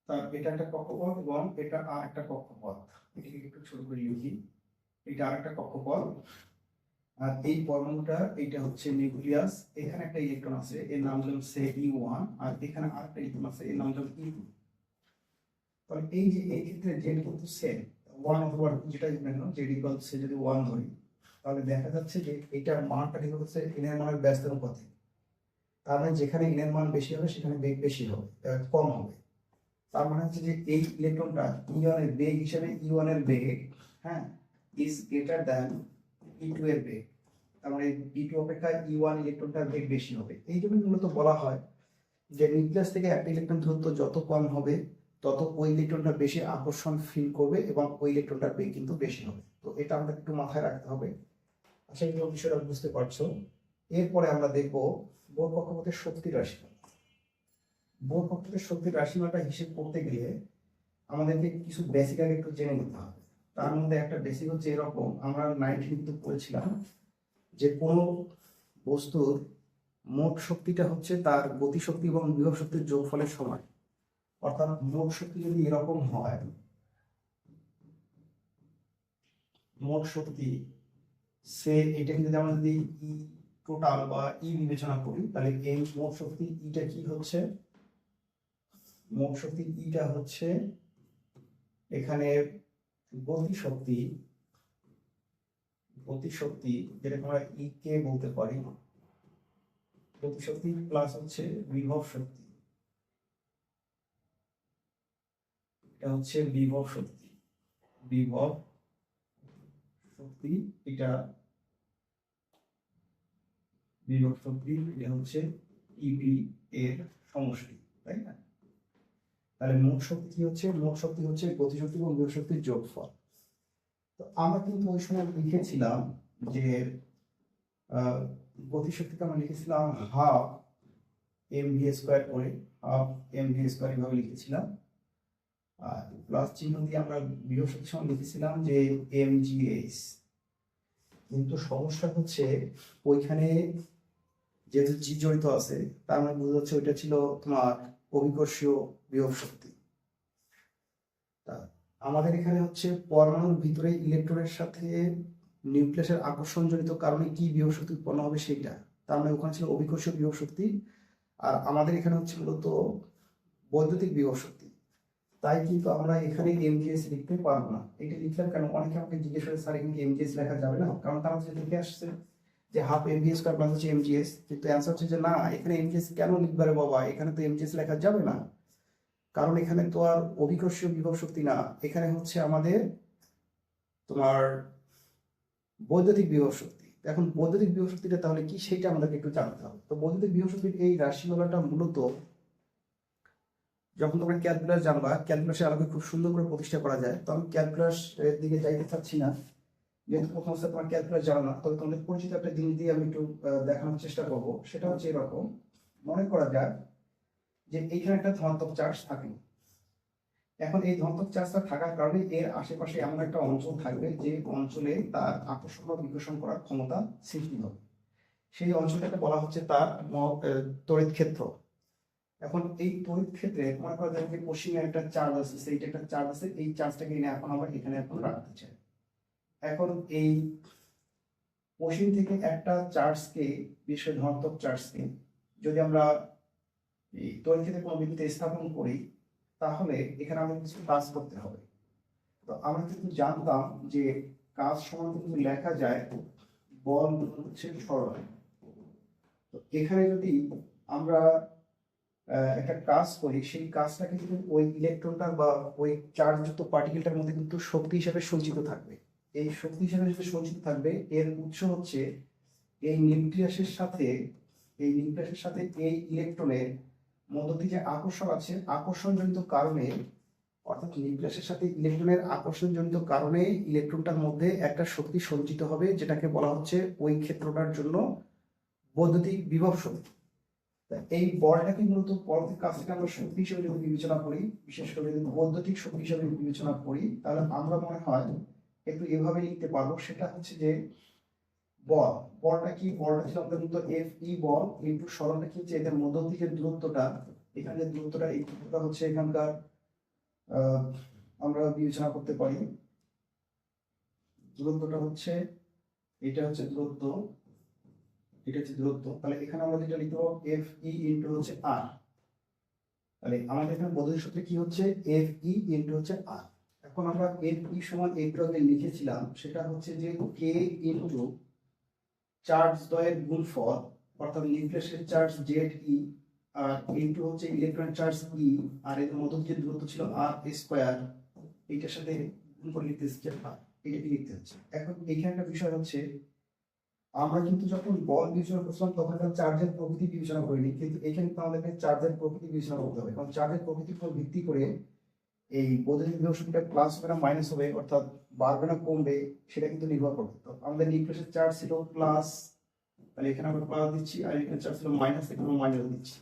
তার এটা একটা কক্ষপথ এবং এটা আর একটা কক্ষপথ। এটাকে একটু ছোট করে লিখি, এটা আর একটা কক্ষপথ আর এই পরমাণুটা এইটা হচ্ছে নিউক্লিয়াস। এখানে একটা ইলেকট্রন আছে, এর নাম হলো E1, আর এখানে আরেকটা ইলেকট্রন আছে, এর নাম হলো E2। তাহলে এই যে এই ক্ষেত্রে জেড কিন্তু সেম 1 অথবা 2 যেটা ইকুয়াল জেড ইকুয়াল সে যদি 1 ধরি, তাহলে দেখা যাচ্ছে যে এটার মানটা কিন্তু হচ্ছে এন এর মানের ব্যস্তানুপাতিক। তার মানে যেখানে এন এর মান বেশি হবে সেখানে বেগ বেশি হবে, কম হবে। তার মানে হচ্ছে যে এই ইলেকট্রনটা E1 এর বেগ হিসেবে E1 এর বেগ, হ্যাঁ, ইজ গ্রেটার দ্যান E2 এর বেগ। তার মানে E2 অপেক্ষা E1 ইলেকট্রনটার বেগ বেশি হবে। এই জন্য মূলত বলা হয় যে নিউক্লিয়াস থেকে একটা ইলেকট্রন দূরত্ব যত কম হবে তত ওই ইলেকট্রনটা বেশি আকর্ষণ ফিল করবে এবং ওই ইলেকট্রনটার বেগ কিন্তু বেশি হবে। তো এটা আমাদের একটু মাথায় রাখতে হবে। আশা করি বিষয়টা বুঝতে পারছো। এরপরে আমরা দেখব বোর কক্ষপথের শক্তি রাশিমালা। বোর কক্ষপথের শক্তির রাশিমালাটা হিসেব করতে গেলে আমাদেরকে কিছু বেসিক আগে একটু জেনে নিতে হবে। তার মধ্যে একটা বেসিক হচ্ছে এরকম, আমরা 9 কিন্তু পড়েছিলাম যে কোনো বস্তুর মোট শক্তিটা হচ্ছে তার গতিশক্তি এবং বিভব শক্তির যোগফলের সমান। অর্থাৎ মোট শক্তি যদি এরকম হয়, মোট শক্তি সে এটাকে যদি আমরা যদি ই টোটাল বা ই বিবেচনা করি, তাহলে এই মোট শক্তি ইটা কি হচ্ছে, মোট শক্তি ইটা হচ্ছে এখানে গতিশক্তি, গতিশক্তি যেটাকে আমরা ই কে বলতে পারি, গতিশক্তি প্লাস হচ্ছে বিভব শক্তি, এটা হচ্ছে বিভব শক্তি, বিভব শক্তি, এটা বিভব শক্তি, এটা হচ্ছে ইবি এর সমষ্টি, তাই না? তাহলে মোট শক্তি কি হচ্ছে? মোট শক্তি হচ্ছে গতিশক্তি এবং বিভব শক্তির যোগফল। তো আমরা কিন্তু ওই সময় লিখেছিলাম যে গতিশক্তিকে আমরা লিখেছিলাম হাফ এম ভি স্কোয়ার করে, হাফ এম ভি স্কোয়ার এভাবে লিখেছিলাম, আর প্লাস চিহ্ন দিয়ে আমরা বিভব শক্তির সময় লিখেছিলাম যে এম জি এইচ। কিন্তু সমস্যা হচ্ছে ওইখানে যেহেতু জি জড়িত আছে, তার মানে বোঝা যাচ্ছে ওইটা ছিল তোমার অভিকর্ষীয় বিভব শক্তি। তা আমাদের এখানে হচ্ছে পরমাণুর ভিতরে ইলেকট্রনের সাথে নিউক্লিয়াসের আকর্ষণজনিত কারণে কি বিভব শক্তি উৎপন্ন হবে সেটা, তার মানে ওখানে ছিল অভিকর্ষীয় বিভব শক্তি, আর আমাদের এখানে হচ্ছে মূলত বৈদ্যুতিক বিভব শক্তি। তাই কিন্তু আমরা এখানে এমজিএস লিখতে পারবো না। এটা লিখলাম কেন? অনেকে আমাকে জিজ্ঞেস করে স্যার এখানে এমজিএস লেখা যাবে না, কারণ তারা যে লিখে আসছে যে হাফ এমভি স্কোয়ার প্লাস হচ্ছে এমজিএস, কিন্তু অ্যান্সার হচ্ছে যে না, এখানে এমজিএস কেন লিখবে রে বাবা, এখানে তো এমজিএস লেখা যাবে না, কারণ এখানে তো আর অভিকর্ষীয় বিভব শক্তি না, এখানে হচ্ছে আমাদের তোমার বৈদ্যুতিক বিভব শক্তি। এখন বৈদ্যুতিক বিভব শক্তিটা তাহলে কি, সেটা আমাদেরকে একটু জানতে হবে। তো বৈদ্যুতিক বিভব শক্তির এই রাশিমালাটা মূলত যখন তোমরা ক্যালকুলাস জানবা, ক্যালকুলাসের আলোকে খুব সুন্দর করে প্রতিষ্ঠা করা যায়। তো আমি ক্যালকুলাস এর দিকে যাইতে চাচ্ছি না, যেহেতু প্রথম অবস্থায় তোমার ক্যালকুলাস জানো না, তবে তোমাদের পরিচিত একটা জিনিস দিয়ে আমি একটু দেখানোর চেষ্টা করবো। সেটা হচ্ছে এরকম, মনে করা যায় যে এইখানে একটা ধনাত্মক চার্জ থাকে। এখন এই ধনাত্মক চার্জটা থাকার কারণে এর আশেপাশে এমন একটা অঞ্চল থাকবে যে অঞ্চলে তার আকর্ষণ বা বিকর্ষণ করার ক্ষমতা সৃষ্টি হবে। সেই অঞ্চলটাকে বলা হচ্ছে তার তড়িৎ ক্ষেত্র। এখন এই তড়িৎ ক্ষেত্রে মনে করা যায় যে পশ্চিমে একটা চার্জ আছে, সেইটা একটা চার্জ আছে, এই চার্জটাকে এনে এখন আমরা এখানে এখন রাখতে চাই। এখন এই পশ্চিম থেকে একটা চার্জকে, বিশেষ করে ধনাত্মক চার্জকে যদি আমরা এই তড়িৎ ক্ষেত্রে কোনো বিন্দুতে স্থাপন করি, তাহলে এখানে আমাদের কিছু কাজ করতে হবে। তো আমরা কিন্তু জানতাম যে কাজ সমান কিন্তু লেখা যায় বল হচ্ছে সরণ। তো এখানে যদি আমরা একটা কাজ করি, সেই কাজটা কিন্তু ওই ইলেকট্রনটা বা ওই চার্জযুক্ত পার্টিকেলটার মধ্যে কিন্তু শক্তি হিসেবে সঞ্চিত থাকবে। এই শক্তি হিসেবে যেটা সঞ্চিত থাকবে, এর উৎস হচ্ছে এই নিউক্লিয়াসের সাথে, এই ইলেকট্রনের মধ্য দিয়ে যে আকর্ষণ আছে, আকর্ষণজনিত কারণে, অর্থাৎ নিউক্লিয়াসের সাথে ইলেকট্রনের আকর্ষণজনিত কারণে ইলেকট্রনটার মধ্যে একটা শক্তি সঞ্চিত হবে, যেটাকে বলা হচ্ছে ওই ক্ষেত্রটার জন্য বৈদ্যুতিক বিভব শক্তি। এই বলটাকে মূলত পরবর্তী কাজ থেকে আমরা শক্তি হিসেবে যদি বিবেচনা করি, বিশেষ করে যদি বৈদ্যুতিক শক্তি হিসেবে বিবেচনা করি, তাহলে আমরা মনে হয় একটু এভাবে লিখতে পারবো। সেটা হচ্ছে যে বলটা কি, বলটা ছিল আমাদের মূলত এফ ই বল ইনটু সরণটা কি হচ্ছে এদের মধ্য থেকে দূরত্বটা, এখানে যে দূরত্বটা, এই দূরত্বটা হচ্ছে এখানকার আমরা বিবেচনা করতে পারি দূরত্বটা হচ্ছে, এটা হচ্ছে দূরত্ব, এটা হচ্ছে দূরত্ব। তাহলে এখানে আমরা যেটা লিখতে পারবো এফ ই ইনটু হচ্ছে আর। তাহলে আমাদের এখানে বৈদ্যুতিক সূত্রে কি হচ্ছে, এফ ই ইনটু হচ্ছে আর। এখন আমরা এফ ই সমান এইটা যে লিখেছিলাম, সেটা হচ্ছে যে কে ইনটু চার্জ দ্বয়ের গুণফল, অর্থাৎ নিউক্লিয়াসের চার্জ জেড ই আর ইনটু হচ্ছে ইলেকট্রনের চার্জ ই, আর এর মধ্যে যে দূরত্ব ছিল আর স্কয়ার, এইটার সাথে গুণ করে লিখতে হচ্ছে, এটা লিখতে হচ্ছে। এখন এইখানে একটা বিষয় হচ্ছে, আমরা কিন্তু যখন বল বিবেচনা করছিলাম তখন আমরা চার্জের প্রকৃতি বিবেচনা করিনি, কিন্তু এখানে তো আমাদেরকে চার্জের প্রকৃতি বিবেচনা করতে হবে। কারণ চার্জের প্রকৃতির উপর ভিত্তি করে এই বৈদ্যুতিক বিভব শক্তিটা প্লাস হবে না মাইনাস হবে, অর্থাৎ বাড়বে না কমবে, সেটা কিন্তু নির্ভর করবে। তো আমাদের নিউক্লিয়াসের চার্জ ছিল প্লাস, তাহলে এখানে আমরা প্লাস দিচ্ছি, আর এখানে চার্জ ছিল মাইনাস, এখানে মাইনাস দিচ্ছি।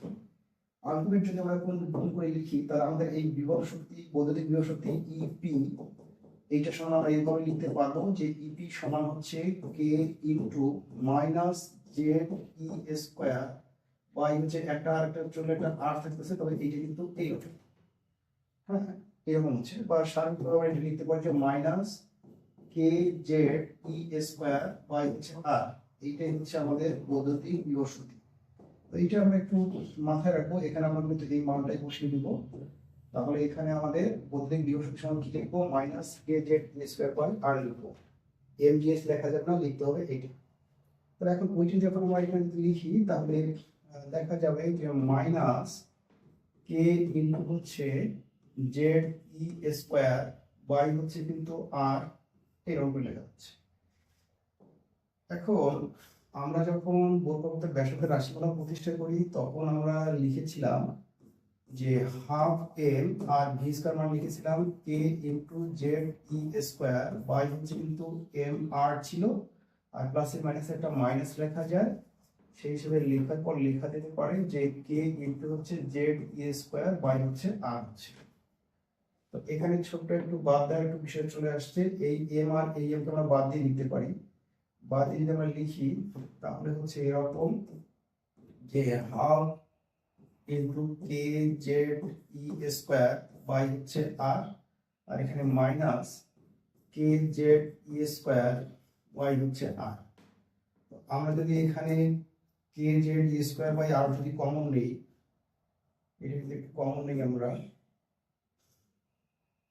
আলটিমেট যদি আমরা কোন গুণ করে লিখি, তাহলে আমাদের এই বিভব শক্তি, বৈদ্যুতিক বিভব শক্তি ইপি, এইটা সমান আমরা এইভাবে লিখতে পারবো যে ইপি সমান হচ্ছে k into minus z E square by হচ্ছে একটা আরেকটা চলে একটা আর থাকতেছে, তবে এইটা কিন্তু এই হবে, হ্যাঁ এরকম হচ্ছে। বা সাধারণভাবে আমরা এটা লিখতে পারি যে minus K Z E square by হচ্ছে আর। এইটাই হচ্ছে আমাদের বৈদ্যুতিক বিভব শক্তি। তো এইটা আমরা একটু মাথায় রাখবো, এখানে আমরা কিন্তু এই মানটাই বসিয়ে দিব। তাহলে এখানে আমাদের বৈদ্যুতিক বিভব শক্তি সমান কি লিখবো, minus K Z E square by r লিখবো, এমজিএস লেখা যাবে না, লিখতে হবে এইটা। তাহলে এখন ওইটা যখন আমরা এখানে লিখি, তাহলে দেখা যাবে যে মাইনাস কে ইনটু হচ্ছে জেড ই স্কয়ার বাই হচ্ছে কিন্তু আর, এরকম করে লেখা যাচ্ছে। এখন আমরা যখন বৈদ্যুতিক ব্যাসার্ধের রাশিমালা প্রতিষ্ঠা করি, তখন আমরা লিখেছিলাম যে হাফ এম আর ভি স্কয়ার মান লিখেছিলাম k into z E square by হচ্ছে কিন্তু এম আর ছিল, আর প্লাসে মাইনাসে একটা মাইনাস লেখা যায়, সেই হিসেবে লেখার পর লেখা যেতে পারে যে কে ইনটু হচ্ছে জেড ই স্কয়ার বাই হচ্ছে আর হচ্ছে। তো এখানে ছোট্ট একটু বাদ দেওয়ার একটু বিষয় চলে আসছে, এই এম আর এই এম কে আমরা বাদ দিয়ে লিখতে পারি। বাদ দিয়ে যদি আমরা লিখি, তাহলে হচ্ছে এরকম যে half into K Z E square by হচ্ছে আর, আর এখানে minus K Z E square by হচ্ছে আর। আমরা যদি এখানে K Z E square by R যদি কমন নেই, এটা যদি একটু কমন নেই আমরা,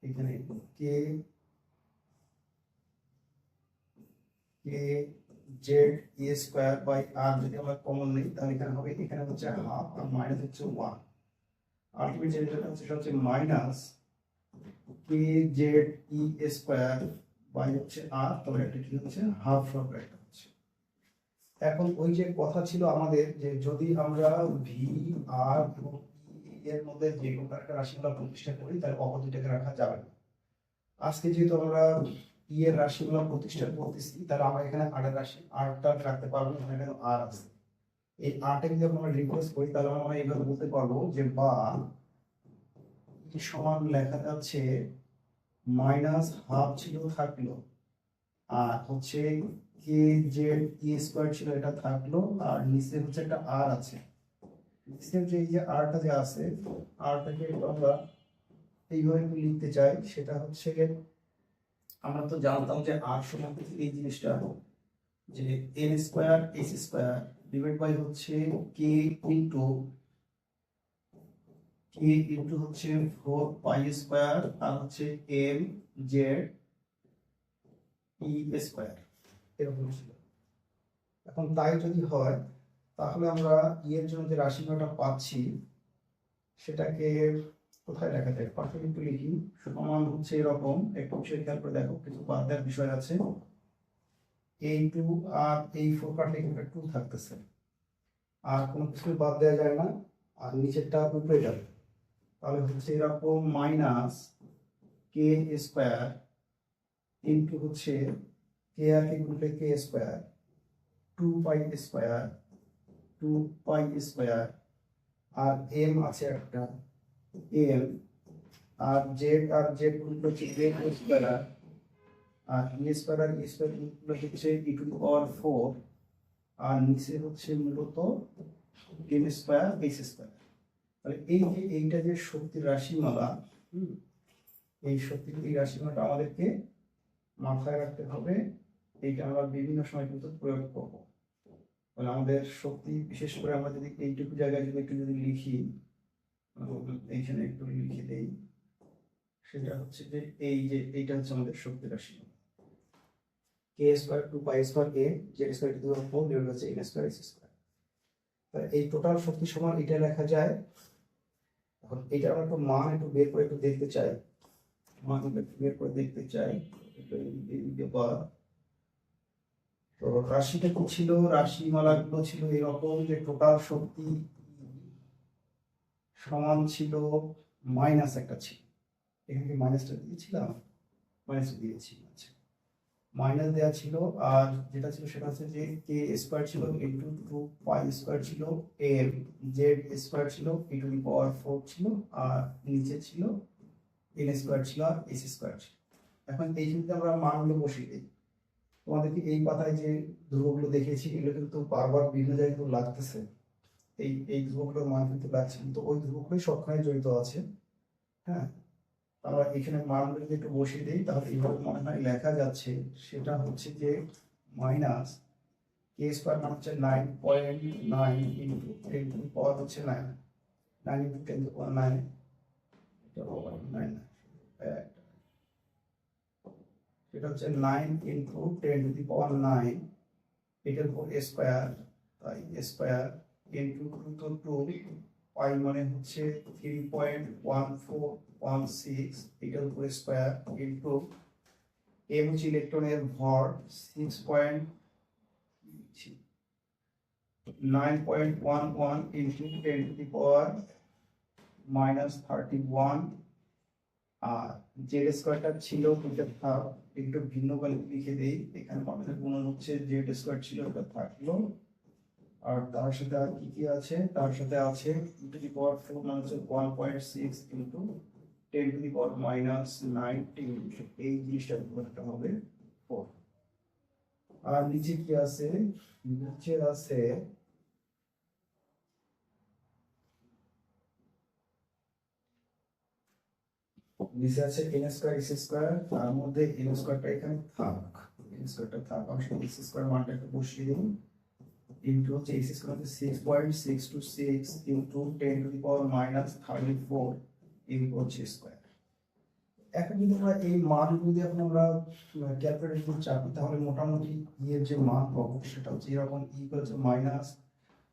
এখানে কে কে Z E square by R যদি আমরা কমন নিই তাহলে এখানে হবে, এখানে হচ্ছে হাফ আর মাইনাস হচ্ছে 1। আলটিমেট যে রেজাল্ট হচ্ছে সেটা হচ্ছে minus K Z E square by হচ্ছে আর, তবে এটা কি হচ্ছে হাফ সরকার এটা হচ্ছে। এখন ওই যে কথা ছিল আমাদের যে যদি আমরা ভি আর এবং ই এর মধ্যে যে কোনো একটা রাশিমালা প্রতিষ্ঠা করি তাহলে অপর দুটাকে রাখা যাবে না। আজকে যেহেতু আমরা ই এর রাশিগুলো প্রতিষ্ঠা করতেছি তাহলে আমরা এখানে আর এর রাশি আরটা রাখতে পারবো না, এখানে আর আছে। এই আরটাকে যদি আমরা রিপ্লেস করি তাহলে আমরা এইভাবে বলতে পারবো যে বা ই সমান লেখা যাচ্ছে মাইনাস হাফ ছিল থাকলো, আর হচ্ছে কে জেড ই স্কোয়ার ছিল এটা থাকলো, আর নিচে হচ্ছে একটা আর আছে। নিচের যে এই যে আরটা যে আছে, আরটাকে আমরা এইভাবে একটু লিখতে চাই, সেটা হচ্ছে আমরা তো জানতাম যে আর সমান এই জিনিসটা যে N square S square divide by হচ্ছে কে ইন্টু হচ্ছে 4 পাই স্কোয়ার আর হচ্ছে এম জেড ই স্কোয়ার, এরকম ছিল। এখন তাই যদি হয় তাহলে আমরা ই এর জন্য যে রাশিমালাটা পাচ্ছি সেটাকে কোথায় লেখা যায়, পারফেক্ট একটু লিখি। সমান হচ্ছে এরকম, একটু বিষয় খেয়াল করে দেখো, কিছু বাদ দেওয়ার বিষয় আছে। এই 2 আর এই 4 কাটলে কিন্তু 2 থাকতেছে, আর কোনো কিছু বাদ দেওয়া যায় না, আর নিচেরটা উপরে যাবে। তাহলে হচ্ছে এরকম মাইনাস কে স্কোয়ার ইন্টু হচ্ছে কে আর কে গুণলে কে স্কোয়ার 2 পাই স্কোয়ার আর এম আছে একটা এম, আর জেড গুণলে হচ্ছে জেড স্কোয়ার, আর ই স্কোয়ার আর ই স্কোয়ার গুণলে হচ্ছে ই টু দি পাওয়ার 4, আর নিচে হচ্ছে মূলত এম স্কোয়ার এস স্কোয়ার। তাহলে এই যে এইটা যে শক্তির রাশিমালা, এই শক্তির এই রাশিমালাটা আমাদেরকে মাথায় রাখতে হবে। এইটা আমরা বিভিন্ন সময় কিন্তু প্রয়োগ করবো। তাহলে আমাদের শক্তি, বিশেষ করে আমরা যদি এইটুকু জায়গায় যদি একটু যদি লিখি, এইখানে একটু লিখে দেই, সেটা হচ্ছে যে এই যে এইটা হচ্ছে আমাদের শক্তি রাশিমালা k square 2 pi square a z square to the power 4 divide হচ্ছে এন স্কোয়ার এস স্কোয়ার। এই টোটাল শক্তি সমান এটা লেখা যায়। এখন এটা আমরা একটু মান একটু বের করে একটু দেখতে চাই, মান একটু বের করে দেখতে চাই। তো রাশিটা কি ছিল, রাশিমালাগুলো ছিল এরকম যে টোটাল শক্তি সমান ছিল মাইনাস একটা ছিল, এখানে কি মাইনাসটা দিয়েছিলাম, মাইনাস দিয়েছি, আচ্ছা মাইনাস দেওয়া ছিল। আর যেটা ছিল সেটা হচ্ছে যে কে স্কোয়ার ছিল ইন্টু 2 পাই স্কোয়ার ছিল এম জেড স্কোয়ার ছিল ই টু দি পাওয়ার 4 ছিল, আর নিচে ছিল এন স্কোয়ার ছিল আর এস স্কোয়ার ছিল। এখন এই ক্ষেত্রে আমরা মানগুলো বসিয়ে দিই। তোমাদেরকে এই পাতায় যে ধ্রুবগুলো দেখিয়েছি এগুলো কিন্তু বারবার বিভিন্ন জায়গায় কিন্তু লাগতেছে, এই ধ্রুবগুলোর মান কিন্তু লাগছে, কিন্তু ওই ধ্রুবগুলোই সবখানে জড়িত আছে। হ্যাঁ, আমরা এখানে মানগুলো যদি একটু বসিয়ে দিই তাহলে এইভাবে মনে হয় লেখা যাচ্ছে, সেটা হচ্ছে যে মাইনাস কে স্কোয়ার মান হচ্ছে 9.9 ইন্টু 10 টু দি পাওয়ার হচ্ছে 9, 9 ইন্টু 10 টু দি পাওয়ার 9, এটা পাওয়ার 9, এটা হচ্ছে 9 ইন্টু 10 টু দি পাওয়ার 9, এটার উপর স্কোয়ার, তাই স্কোয়ার ইন্টু 2 তো 2 পাই মানে হচ্ছে 3.1416, এটার উপর স্কোয়ার ইন্টু এম হচ্ছে ইলেকট্রনের ভর 9.11 ইন্টু 10 টু দি পাওয়ার -31, আর জেড স্কোয়ারটা ছিল এটা থাক, একটু ভিন্ন করে লিখে দেই, এখানে আমাদের গুণন হচ্ছে জেড স্কোয়ার ছিল এটা থাকলো, আর তার সাথে আর কি কি আছে, তার সাথে আছে ই টু দি পাওয়ার 4 মানে হচ্ছে 1.6 ইন্টু 10 টু দি পাওয়ার -19, এই জিনিসটা করতে হবে 4। আর নিচে কি আছে, নিচে আছে নিচে আছে এন স্কোয়ার এস স্কোয়ার, তার মধ্যে এন স্কোয়ারটা এখানে থাক, এন স্কোয়ারটা থাক, আমি এস স্কোয়ার মানটা একটু বসিয়ে দিই, ইন্টু হচ্ছে এস স্কোয়ার হচ্ছে 6.626 into 10 to the power -34 into হচ্ছে স্কোয়ার। এখন যদি আমরা এই মানগুলো দিয়ে এখন আমরা ক্যালকুলেটর করতে চাই, তাহলে মোটামুটি এর যে মান পাবো সেটা হচ্ছে এরকম ইকুয়াল টু মাইনাস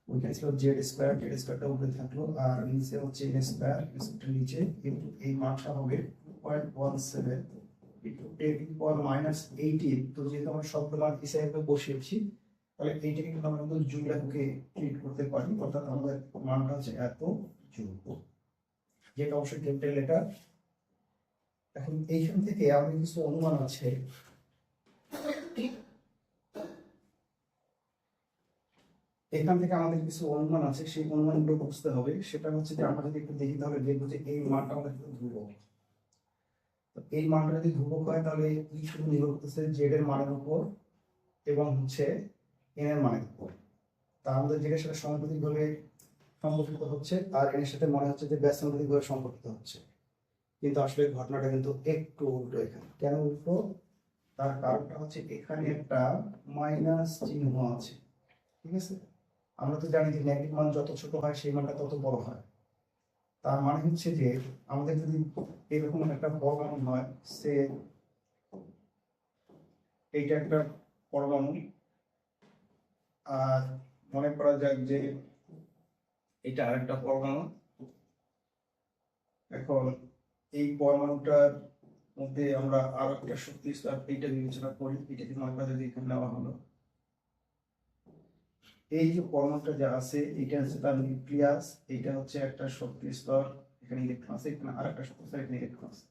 ওইখানে ছিল জেড স্কোয়ারটা উপরে থাকলো, আর নিচে হচ্ছে এন স্কোয়ার, নিচে কিন্তু এই মানটা হবে 2.17 ইন্টু 10⁻⁸। তো যেহেতু আমরা শব্দ মান হিসেবে বসিয়েছি, তাহলে এইটাকে কিন্তু আমরা কিন্তু জুল এককে ট্রিট করতে পারি, অর্থাৎ আমাদের মানটা হচ্ছে এত জুল, যেটা অবশ্যই ক্যাপিটাল লেটার। এখন এইখান থেকে আমাদের কিছু অনুমান আছে। এখান থেকে আমাদের কিছু অনুমান আছে, সেই অনুমানগুলো বুঝতে হবে। সেটা হচ্ছে যে আমরা যদি একটু দেখি তাহলে দেখবো যে এই মানটা আমাদের কিন্তু ধ্রুবক। তো এই মানটা যদি ধ্রুবক হয় তাহলে ই শুধু নির্ভর করতেছে জেড এর মানের উপর এবং হচ্ছে এন এর মানের উপর। তা আমাদের জেডের সাথে সমানুপাতিক ভাবে সম্পর্কিত হচ্ছে, আর এন এর সাথে মনে হচ্ছে যে ব্যস্তানুপাতিক ভাবে সম্পর্কিত হচ্ছে। কিন্তু আসলে ঘটনাটা কিন্তু একটু উল্টো। এখানে কেন উল্টো? তার কারণটা হচ্ছে এখানে একটা মাইনাস চিহ্ন আছে, ঠিক আছে? আমরা তো জানি যে নেগেটিভ মান যত ছোট হয় সেই মানটা তত বড় হয়। তার মানে হচ্ছে যে আমাদের যদি এরকম একটা পরমাণু হয়, সে এইটা একটা পরমাণু, আর মনে করা যাক যে এটা আরেকটা পরমাণু। এখন এই পরমাণুটার মধ্যে আমরা আরো একটা শক্তি স্তর এইটা বিবেচনা করি, এটাকে মনে করা যদি এখানে নেওয়া হলো, এই যে পরমাণুটা যা আছে এটা হচ্ছে তার নিউক্লিয়াস, এটা হচ্ছে একটা শক্তি স্তর, এখানে ইলেকট্রন আছে, এখানে আরেকটা শক্তি স্তর, এখানে ইলেকট্রন আছে।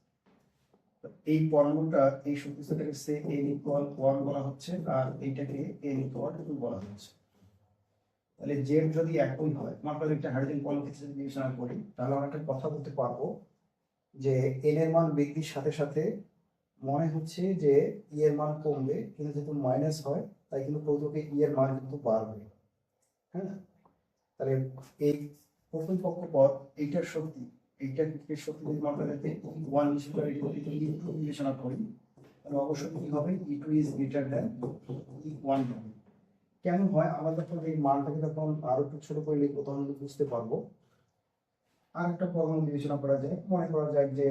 এই পরমাণুটা এই শক্তি স্তরটাকে সে n=1 বলা হচ্ছে, আর এইটাকে n=2 বলা হচ্ছে। তাহলে জেড যদি একই হয়, আমরা একটা হাইড্রোজেন পরমাণু যদি বিবেচনা করি, তাহলে আমরা একটা কথা বলতে পারবো যে এন এর মান বৃদ্ধির সাথে সাথে মনে হচ্ছে যে ই এর মান কমবে, কিন্তু যেহেতু মাইনাস হয় তাই কিন্তু প্রকৃতপক্ষে ই এর মান কিন্তু বাড়বে। হ্যাঁ, তাহলে এই প্রথম কক্ষপথ এইটার শক্তি, এইটার শক্তি যদি আমরা যাতে 1 হিসেবে বিবেচনা করি, তাহলে অবশ্যই কি হবে, E2 is greater than E1 হবে। কেন হয়? আমরা যখন এই মানটাকে যখন আরো একটু ছোট করে লিখবো তখন বুঝতে পারবো। আর একটা পরমাণু বিবেচনা করা যায়, মনে করা যায় যে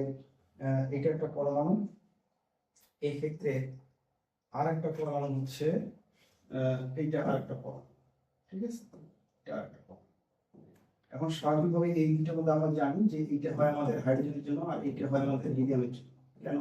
এটা একটা পরমাণু, এই ক্ষেত্রে আর একটা পরমাণু হচ্ছে এইটা আর একটা পরমাণু, ঠিক আছে? এটা আরেকটা পরমাণু। এখন স্বাভাবিকভাবে এই দুইটার মধ্যে আমরা জানি যে এইটা হয় আমাদের হাইড্রোজেনের জন্য আর এইটা হয় আমাদের হিলিয়ামের জন্য। কেন?